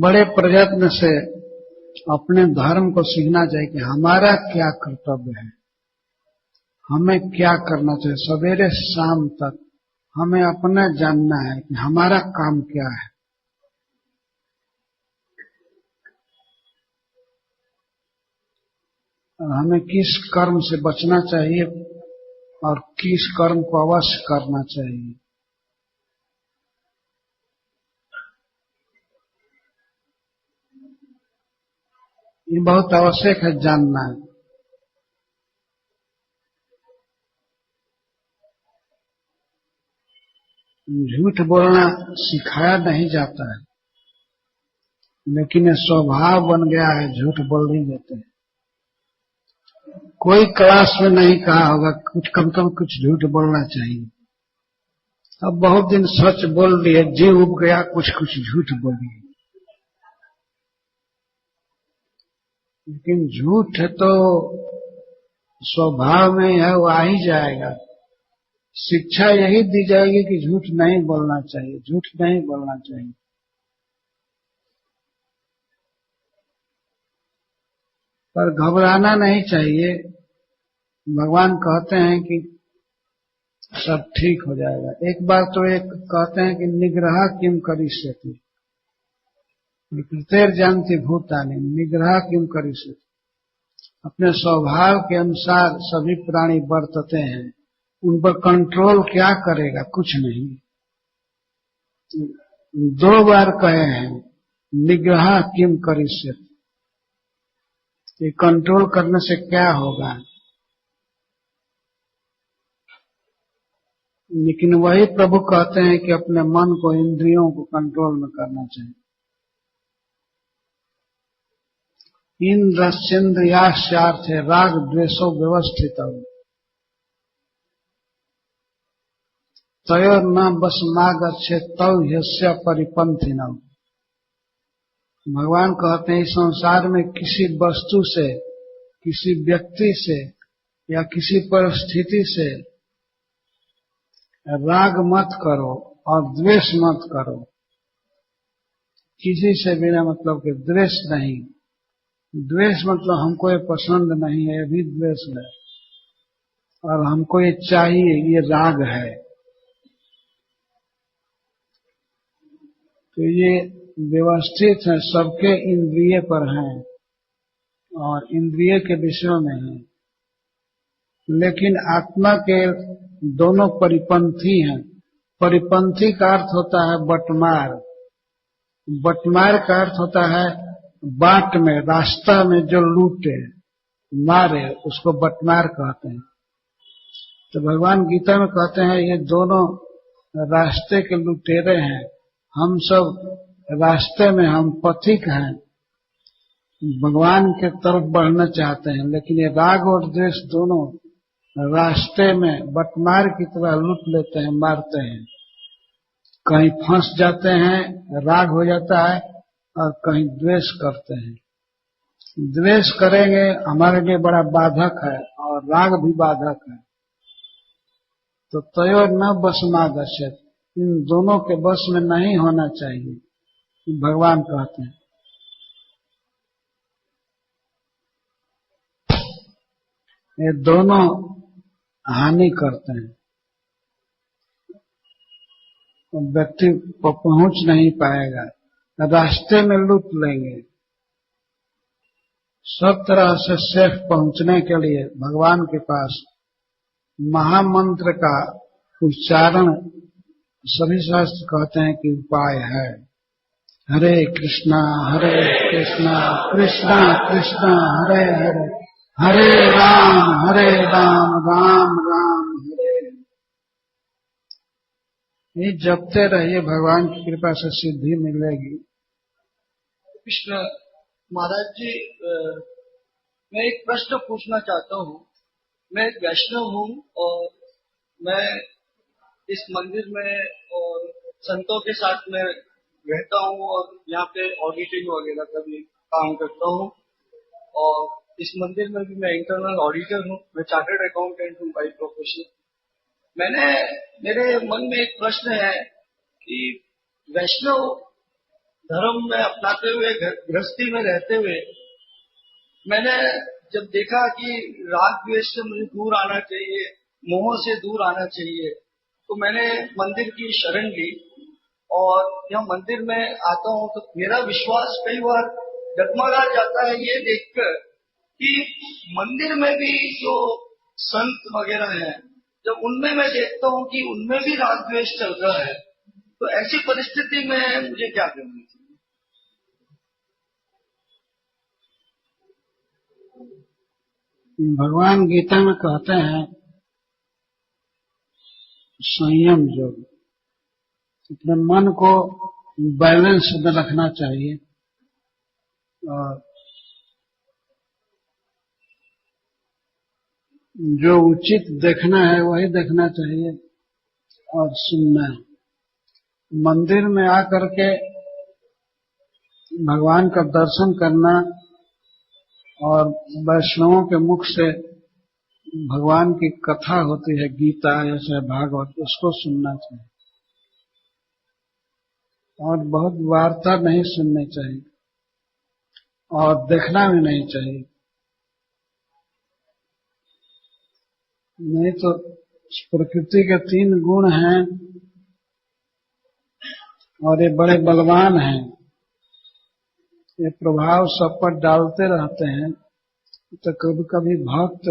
बड़े प्रयत्न से अपने धर्म को सीखना चाहिए कि हमारा क्या कर्तव्य है, हमें क्या करना चाहिए। सवेरे शाम तक हमें अपना जानना है कि हमारा काम क्या है। और हमें किस कर्म से बचना चाहिए और किस कर्म को अवश्य करना चाहिए। ये बहुत आवश्यक है जानना। झूठ बोलना सिखाया नहीं जाता है, लेकिन ये स्वभाव बन गया है, झूठ बोल ही देते हैं। कोई क्लास में नहीं कहा होगा कुछ कम से कम कुछ झूठ बोलना चाहिए। अब बहुत दिन सच बोल लिए, जी उब गया, कुछ कुछ झूठ बोलिए। लेकिन झूठ तो स्वभाव में है, वो आ ही जाएगा। शिक्षा यही दी जाएगी कि झूठ नहीं बोलना चाहिए, झूठ नहीं बोलना चाहिए। पर घबराना नहीं चाहिए। भगवान कहते हैं कि सब ठीक हो जाएगा। एक बार तो एक कहते हैं कि निग्रह किम करिष्यति, कृतेर जानती भूतानि, निग्रह किम करिष्यति। अपने स्वभाव के अनुसार सभी प्राणी बरतते हैं, उन पर कंट्रोल क्या करेगा? कुछ नहीं। 2 बार कहे हैं निग्रह किम करिष्यति, ये कंट्रोल करने से क्या होगा? लेकिन वही प्रभु कहते हैं कि अपने मन को, इंद्रियों को कंट्रोल में करना चाहिए। इंद्रियास्यार्थे राग द्वेषो व्यवस्थित, तयोर न वशमागच्छे तौ ह्यस्य परिपंथिनः। भगवान कहते हैं इस संसार में किसी वस्तु से, किसी व्यक्ति से या किसी परिस्थिति से राग मत करो और द्वेष मत करो। किसी से बिना मतलब के द्वेष नहीं। द्वेष मतलब हमको ये पसंद नहीं है, ये भी द्वेष है। और हमको ये चाहिए, ये राग है। तो ये व्यवस्थित है, सबके इंद्रिय पर हैं और इंद्रिय के विषयों में है। लेकिन आत्मा के दोनों परिपंथी हैं। परिपंथी का अर्थ होता है बटमार। बटमार का अर्थ होता है बाट में, रास्ता में जो लूटे मारे, उसको बटमार कहते हैं। तो भगवान गीता में कहते हैं ये दोनों रास्ते के लुटेरे हैं। हम सब रास्ते में, हम पथिक हैं, भगवान के तरफ बढ़ना चाहते हैं। लेकिन ये राग और द्वेष दोनों रास्ते में बटमार की तरह लूट लेते हैं, मारते हैं। कहीं फंस जाते हैं, राग हो जाता है, और कहीं द्वेष करते हैं। द्वेष करेंगे हमारे लिए बड़ा बाधक है और राग भी बाधक है। तो तयोर न वशमागच्छेत्, इन दोनों के वश में नहीं होना चाहिए, भगवान कहते हैं। ये दोनों हानि करते हैं, व्यक्ति को पहुंच नहीं पाएगा, रास्ते में लूट लेंगे। सब तरह से सेफ पहुंचने के लिए भगवान के पास महामंत्र का उच्चारण सभी शास्त्र कहते हैं कि उपाय है। हरे कृष्णा कृष्णा कृष्णा हरे हरे, हरे राम राम राम हरे। ये जपते रहिए, भगवान की कृपा से सिद्धि मिलेगी। कृष्ण महाराज जी, मैं एक प्रश्न पूछना चाहता हूँ। मैं एक वैष्णव हूँ और मैं इस मंदिर में और संतों के साथ में रहता हूँ और यहाँ पे ऑडिटिंग वगैरह का भी काम करता हूँ। और इस मंदिर में भी मैं इंटरनल ऑडिटर हूँ। मैं चार्टर्ड अकाउंटेंट हूँ बाय प्रोफेशन। मेरे मन में एक प्रश्न है कि वैष्णव धर्म में अपनाते हुए, गृहस्थी में रहते हुए, मैंने जब देखा कि राग द्वेष से मुझे दूर आना चाहिए, मोह से दूर आना चाहिए, तो मैंने मंदिर की शरण ली और यहाँ मंदिर में आता हूँ तो मेरा विश्वास कई बार डगमगा जाता है ये देखकर कि मंदिर में भी जो संत वगैरह हैं, जब उनमें मैं देखता हूँ कि उनमें भी राग द्वेष चल रहा है, तो ऐसी परिस्थिति में मुझे क्या करना चाहिए? भगवान गीता में कहते हैं संयम योग, अपने मन को बैलेंस में रखना चाहिए और जो उचित देखना है वही देखना चाहिए और सुनना है। मंदिर में आकर के भगवान का दर्शन करना और वैष्णवों के मुख से भगवान की कथा होती है, गीता या चाहे भागवत, उसको सुनना चाहिए और बहुत वार्ता नहीं सुननी चाहिए और देखना भी नहीं चाहिए। नहीं तो प्रकृति के 3 गुण हैं और ये बड़े बलवान हैं, ये प्रभाव सब पर डालते रहते हैं, तो कभी कभी भक्त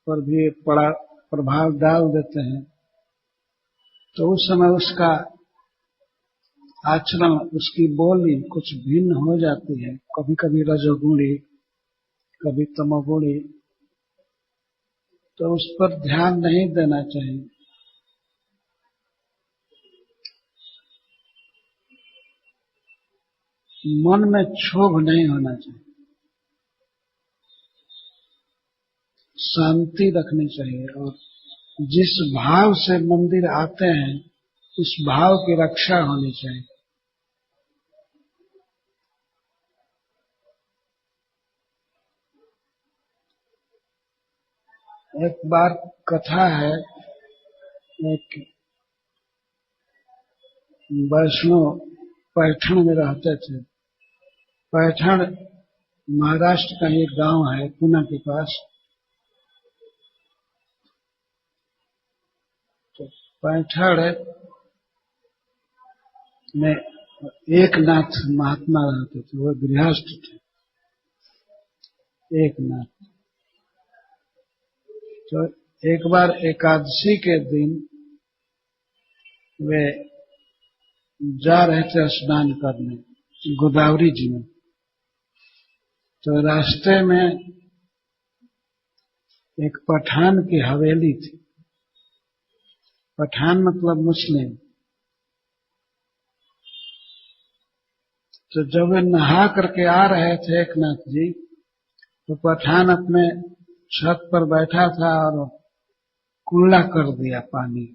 पर भी बड़ा प्रभाव डाल देते हैं, तो उस समय उसका आचरण, उसकी बोली कुछ भिन्न हो जाती है, कभी कभी रजोगुणी, कभी तमोगुणी, तो उस पर ध्यान नहीं देना चाहिए। मन में क्षोभ नहीं होना चाहिए, शांति रखनी चाहिए और जिस भाव से मंदिर आते हैं उस भाव की रक्षा होनी चाहिए। एक बार कथा है, एक वैष्णव पैठण में रहते थे। पैठण महाराष्ट्र का एक गांव है, पुणे के पास। तो पैठण में एकनाथ महात्मा रहते थे, वो गृहस्थ थे, एकनाथ। तो एक बार एकादशी के दिन वे जा रहे थे स्नान करने गोदावरी जी में। तो रास्ते में एक पठान की हवेली थी। पठान मतलब मुस्लिम। तो जब वे नहा करके आ रहे थे एकनाथ जी, तो पठान अपने छत पर बैठा था और कुल्ला कर दिया पानी।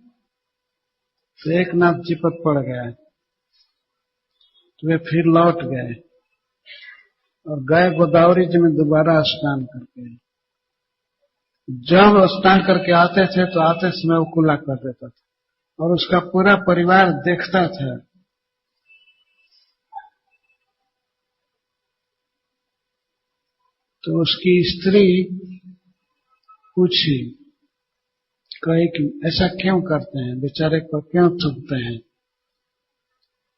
तो एकनाथ जी पर पड़ गया। तो वे फिर लौट गए और गए गोदावरी जी में दोबारा स्नान करके। जब स्नान करके आते थे तो आते समय वो कुल्ला कर देता था और उसका पूरा परिवार देखता था। तो उसकी स्त्री पूछी, कही कि ऐसा क्यों करते हैं, बेचारे को क्यों थूकते हैं?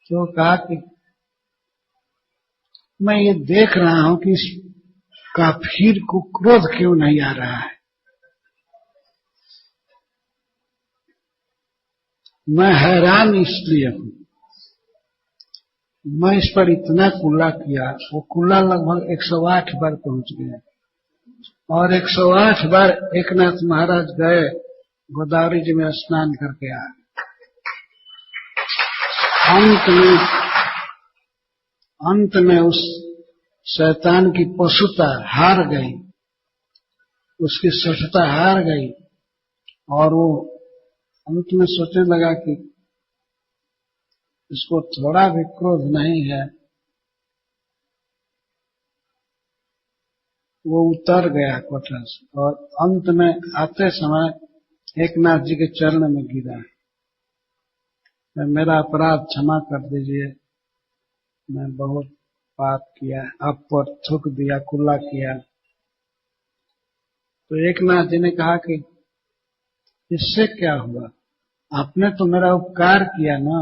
तो कहा कि मैं ये देख रहा हूं कि इस काफिर को क्रोध क्यों नहीं आ रहा है। मैं हैरान इसलिए हूं, मैं इस पर इतना कुल्ला किया, वो कुल्ला लगभग 108 बार पहुंच गया और 108 बार एकनाथ महाराज गए गोदावरी जी में स्नान करके आए। अंत में उस शैतान की पशुता हार गई, उसकी सठता हार गई और वो अंत में सोचने लगा कि इसको थोड़ा भी क्रोध नहीं है। वो उतर गया कोठा से और अंत में आते समय एकनाथ जी के चरण में गिरा, मेरा अपराध क्षमा कर दीजिए, मैं बहुत पाप किया, आप पर थूक दिया, कुल्ला किया। तो एकनाथ जी ने कहा कि इससे क्या हुआ? आपने तो मेरा उपकार किया ना।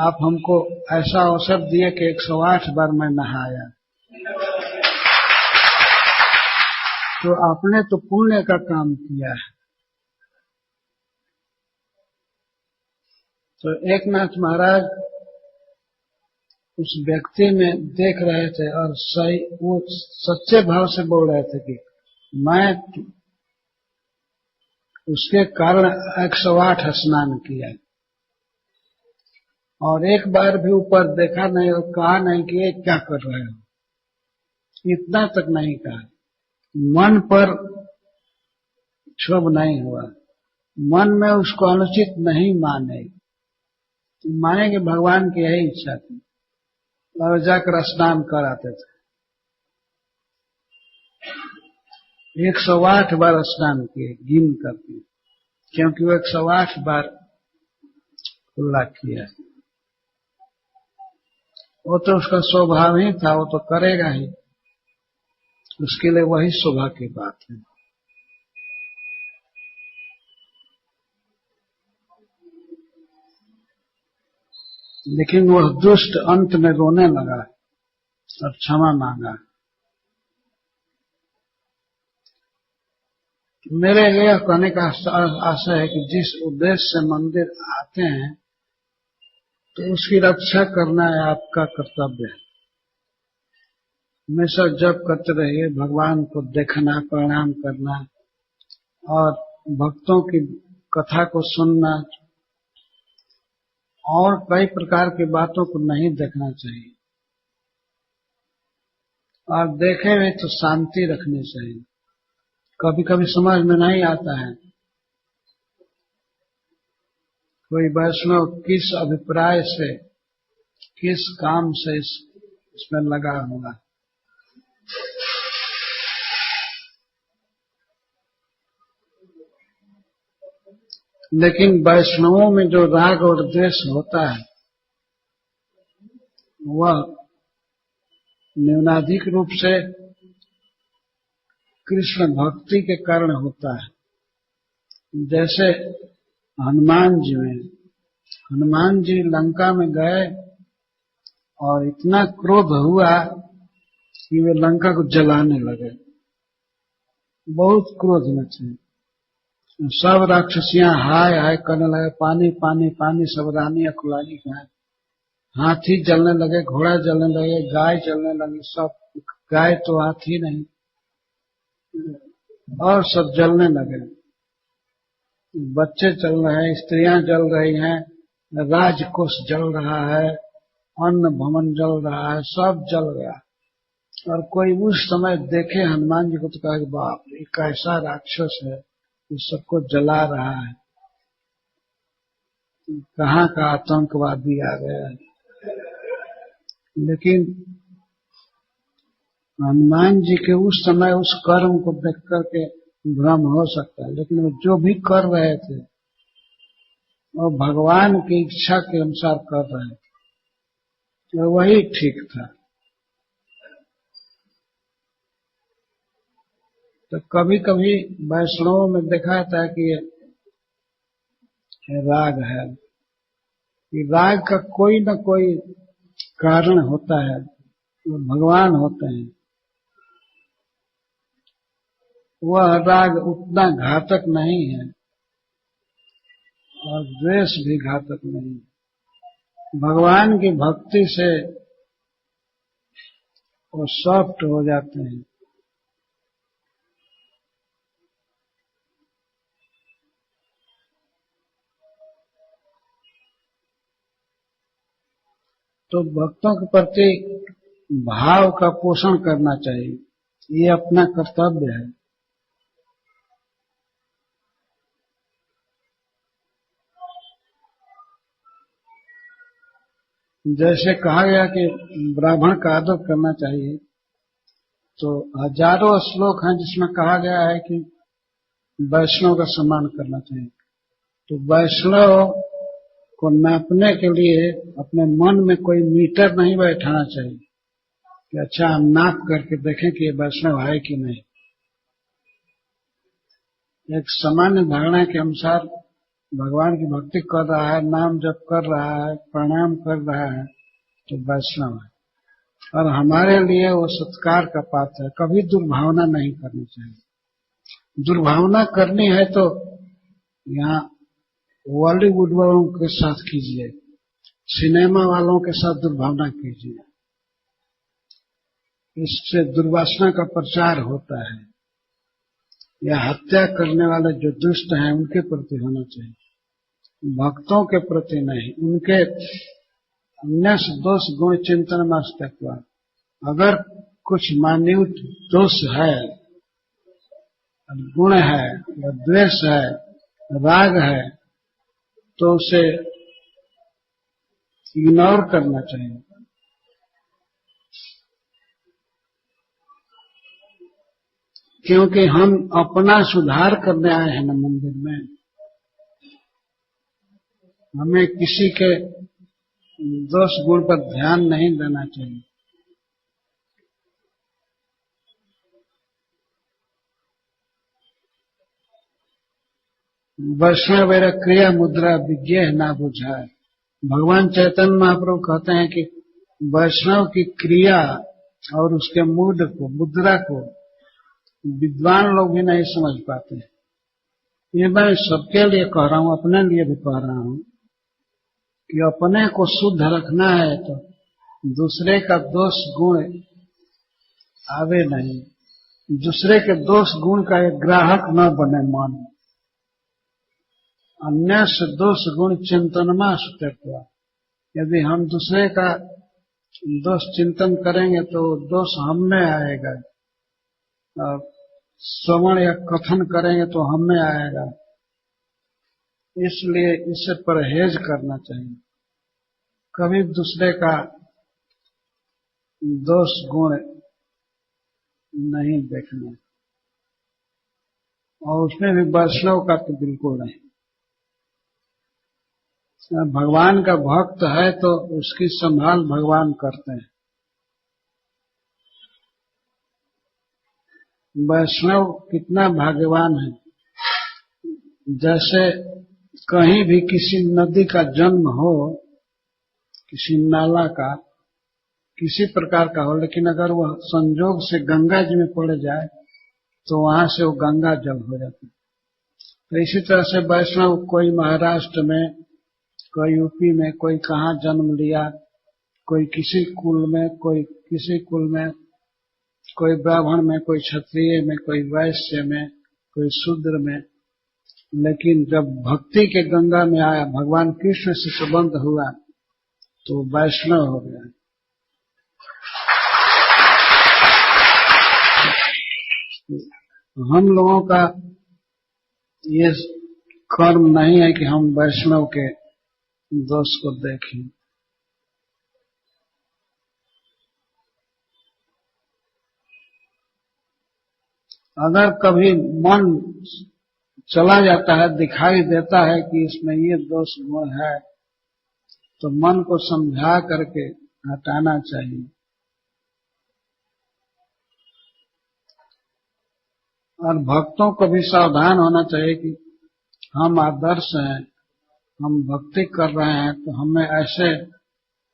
आप हमको ऐसा अवसर दिए कि 108 बार मैं नहाया, तो आपने तो पुण्य का काम किया है। तो एक नाथ महाराज उस व्यक्ति में देख रहे थे और सही वो सच्चे भाव से बोल रहे थे कि मैं उसके कारण 108 स्नान किया और एक बार भी ऊपर देखा नहीं और कहा नहीं कि ये क्या कर रहे हो, इतना तक नहीं कहा। मन पर क्षोभ नहीं हुआ, मन में उसको अनुचित नहीं माने कि भगवान की यही इच्छा थी और जाकर स्नान कराते थे। 108 बार स्नान किए गिन करके, क्योंकि वो 108 बार खुला किया। वो तो उसका स्वभाव ही था, वो तो करेगा ही, उसके लिए वही शोभा की बात है। लेकिन वह दुष्ट अंत में रोने लगा और क्षमा मांगा। मेरे यह कहने का आशा है कि जिस उद्देश्य से मंदिर आते हैं तो उसकी रक्षा करना है आपका कर्तव्य है। हमेशा जप करते रहिए, भगवान को देखना, प्रणाम करना और भक्तों की कथा को सुनना और कई प्रकार की बातों को नहीं देखना चाहिए, और देखे हुए तो शांति रखनी चाहिए। कभी कभी समझ में नहीं आता है कोई वैष्णव किस अभिप्राय से, किस काम से इसमें लगा हुआ। लेकिन वैष्णवों में जो राग और द्वेष होता है वह न्यूनाधिक रूप से कृष्ण भक्ति के कारण होता है। जैसे हनुमान जी लंका में गए और इतना क्रोध हुआ कि वे लंका को जलाने लगे, बहुत क्रोध में थे। सब राक्षसियां हाय हाय करने लगे, पानी पानी पानी, सब रानी अकुलाई खाए, हाथी जलने लगे, घोड़ा जलने लगे, गाय जलने लगी, सब गाय तो हाथी नहीं और सब जलने लगे। बच्चे जल रहे हैं, स्त्रियां जल रही हैं, राजकोष जल रहा है, अन्न भवन जल रहा है, सब जल गया। और कोई उस समय देखे हनुमान जी को तो कहा कि बाप रे कैसा राक्षस है, इस सबको जला रहा है, कहाँ का आतंकवादी आ गया है। लेकिन हनुमान जी के उस समय उस कर्म को देख करके भ्रम हो सकता है, लेकिन वो जो भी कर रहे थे वो भगवान की इच्छा के अनुसार कर रहे थे, और वही ठीक था। तो कभी कभी वैष्णवों में देखा जाता है कि ये राग है, कि राग का कोई न कोई कारण होता है, वो भगवान होते हैं। वह राग उतना घातक नहीं है और द्वेष भी घातक नहीं है। भगवान की भक्ति से वो सॉफ्ट हो जाते हैं। तो भक्तों के प्रति भाव का पोषण करना चाहिए, ये अपना कर्तव्य है। जैसे कहा गया कि ब्राह्मण का आदर करना चाहिए, तो हजारों श्लोक हैं जिसमें कहा गया है कि वैष्णव का सम्मान करना चाहिए। तो वैष्णव को नापने के लिए अपने मन में कोई मीटर नहीं बैठाना चाहिए कि अच्छा हम नाप करके देखें कि ये वैष्णव है कि नहीं। एक सामान्य धारणा के अनुसार भगवान की भक्ति कर रहा है, नाम जप कर रहा है, प्रणाम कर रहा है, तो वैष्णव है। और हमारे लिए वो सत्कार का पात्र है। कभी दुर्भावना नहीं करनी चाहिए। दुर्भावना करनी है तो यहाँ बॉलीवुड वालों के साथ कीजिए, सिनेमा वालों के साथ दुर्भावना कीजिए। इससे दुर्वासना का प्रचार होता है। या हत्या करने वाले जो दुष्ट हैं उनके प्रति होना चाहिए, भक्तों के प्रति नहीं। उनके अन्य दोष गुण चिंतन मास्त्वा, अगर कुछ मान्यत दोष है, गुण है, या द्वेष है, राग है, तो उसे इग्नोर करना चाहिए। क्योंकि हम अपना सुधार करने आए हैं ना मंदिर में, हमें किसी के दोष गुण पर ध्यान नहीं देना चाहिए। वैष्णव वेरा क्रिया मुद्रा विज्ञेय ना बुझाए। भगवान चैतन्य महाप्रभु कहते हैं कि वैष्णव की क्रिया और उसके मूड को, मुद्रा को विद्वान लोग भी नहीं समझ पाते। ये मैं सबके लिए कह रहा हूं, अपने लिए भी कह रहा हूं कि अपने को शुद्ध रखना है तो दूसरे का दोष गुण आवे नहीं, दूसरे के दोष गुण का एक ग्राहक न बने मन। अन्य से दोष गुण चिंतनमा सुत्यक्त्वा, यदि हम दूसरे का दोष चिंतन करेंगे तो दोष हम में आएगा, और श्रवण या कथन करेंगे तो हम में आएगा। इसलिए इससे परहेज करना चाहिए। कभी दूसरे का दोष गुण नहीं देखना, और उसमें भी वैष्णव का तो बिल्कुल नहीं। भगवान का भक्त है तो उसकी संभाल भगवान करते हैं। वैष्णव कितना भाग्यवान है। जैसे कहीं भी किसी नदी का जन्म हो, किसी नाला का, किसी प्रकार का हो, लेकिन अगर वह संजोग से गंगा जी में पड़ जाए तो वहां से वो गंगा जल हो जाता है। तो इसी तरह से वैष्णव कोई महाराष्ट्र में, कोई यूपी में, कोई कहाँ जन्म लिया, कोई किसी कुल में, कोई किसी कुल में, कोई ब्राह्मण में, कोई क्षत्रिय में, कोई वैश्य में, कोई शूद्र में, लेकिन जब भक्ति के गंगा में आया, भगवान कृष्ण से संबंध हुआ तो वैष्णव हो गया। हम लोगों का ये कर्म नहीं है कि हम वैष्णव के दोष को देखें। अगर कभी मन चला जाता है, दिखाई देता है कि इसमें ये दोष गुण है, तो मन को समझा करके हटाना चाहिए। और भक्तों को भी सावधान होना चाहिए कि हम आदर्श हैं, हम भक्ति कर रहे हैं, तो हमें ऐसे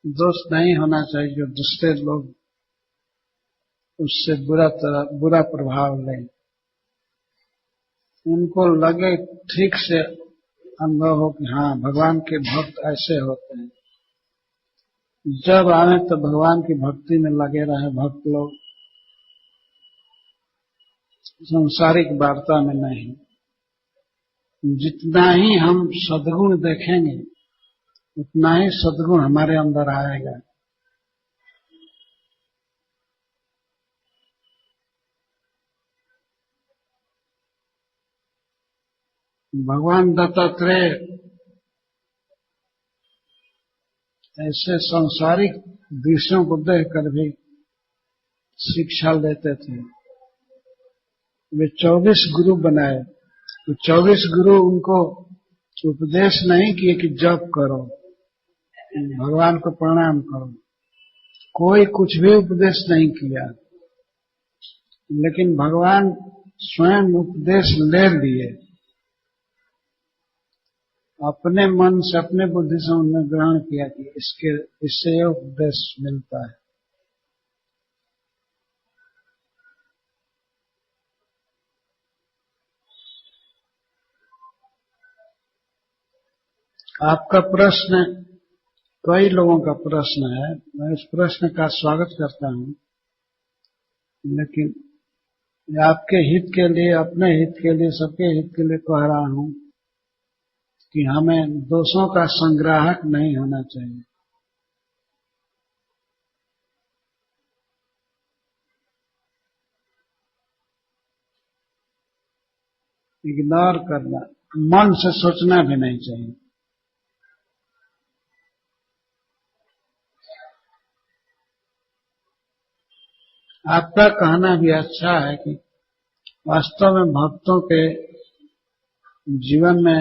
दोष नहीं होना चाहिए जो दूसरे लोग उससे बुरा प्रभाव लें। उनको लगे ठीक से अनुभव हो कि हाँ भगवान के भक्त ऐसे होते हैं। जब आए तो भगवान की भक्ति में लगे रहे भक्त लोग, सांसारिक वार्ता में नहीं। जितना ही हम सद्गुण देखेंगे उतना ही सद्गुण हमारे अंदर आएगा। भगवान दत्तात्रेय ऐसे सांसारिक विषयों को देखकर भी शिक्षा लेते थे। वे 24 गुरु बनाए, तो 24 गुरु उनको उपदेश नहीं किए कि जप करो, भगवान को प्रणाम करो, कोई कुछ भी उपदेश नहीं किया। लेकिन भगवान स्वयं उपदेश ले लिए, अपने मन से अपने बुद्धि से उन्होंने ग्रहण किया कि इससे यह उपदेश मिलता है। आपका प्रश्न कई लोगों का प्रश्न है, मैं इस प्रश्न का स्वागत करता हूं, लेकिन आपके हित के लिए, अपने हित के लिए, सबके हित के लिए कह रहा हूं कि हमें दोषों का संग्राहक नहीं होना चाहिए। इग्नोर करना, मन से सोचना भी नहीं चाहिए। आपका कहना भी अच्छा है कि वास्तव में भक्तों के जीवन में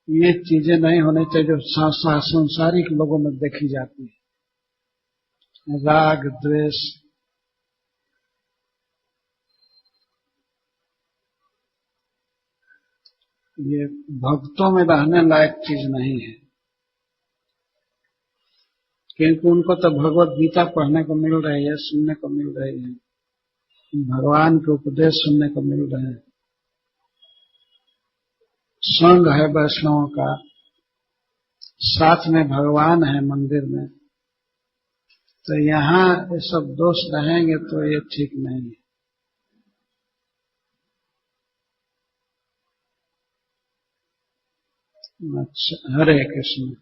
ये चीजें नहीं होनी चाहिए जो सांसारिक लोगों में देखी जाती है, राग द्वेष। ये भक्तों में रहने लायक चीज नहीं है, क्योंकि उनको तो भगवत गीता पढ़ने को मिल रही है, सुनने को मिल रही है, भगवान के उपदेश सुनने को मिल रहे हैं, संग है वैष्णवों का, साथ में भगवान है मंदिर में, तो यहाँ ये सब दोष रहेंगे तो ये ठीक नहीं है। अच्छा, हरे कृष्ण।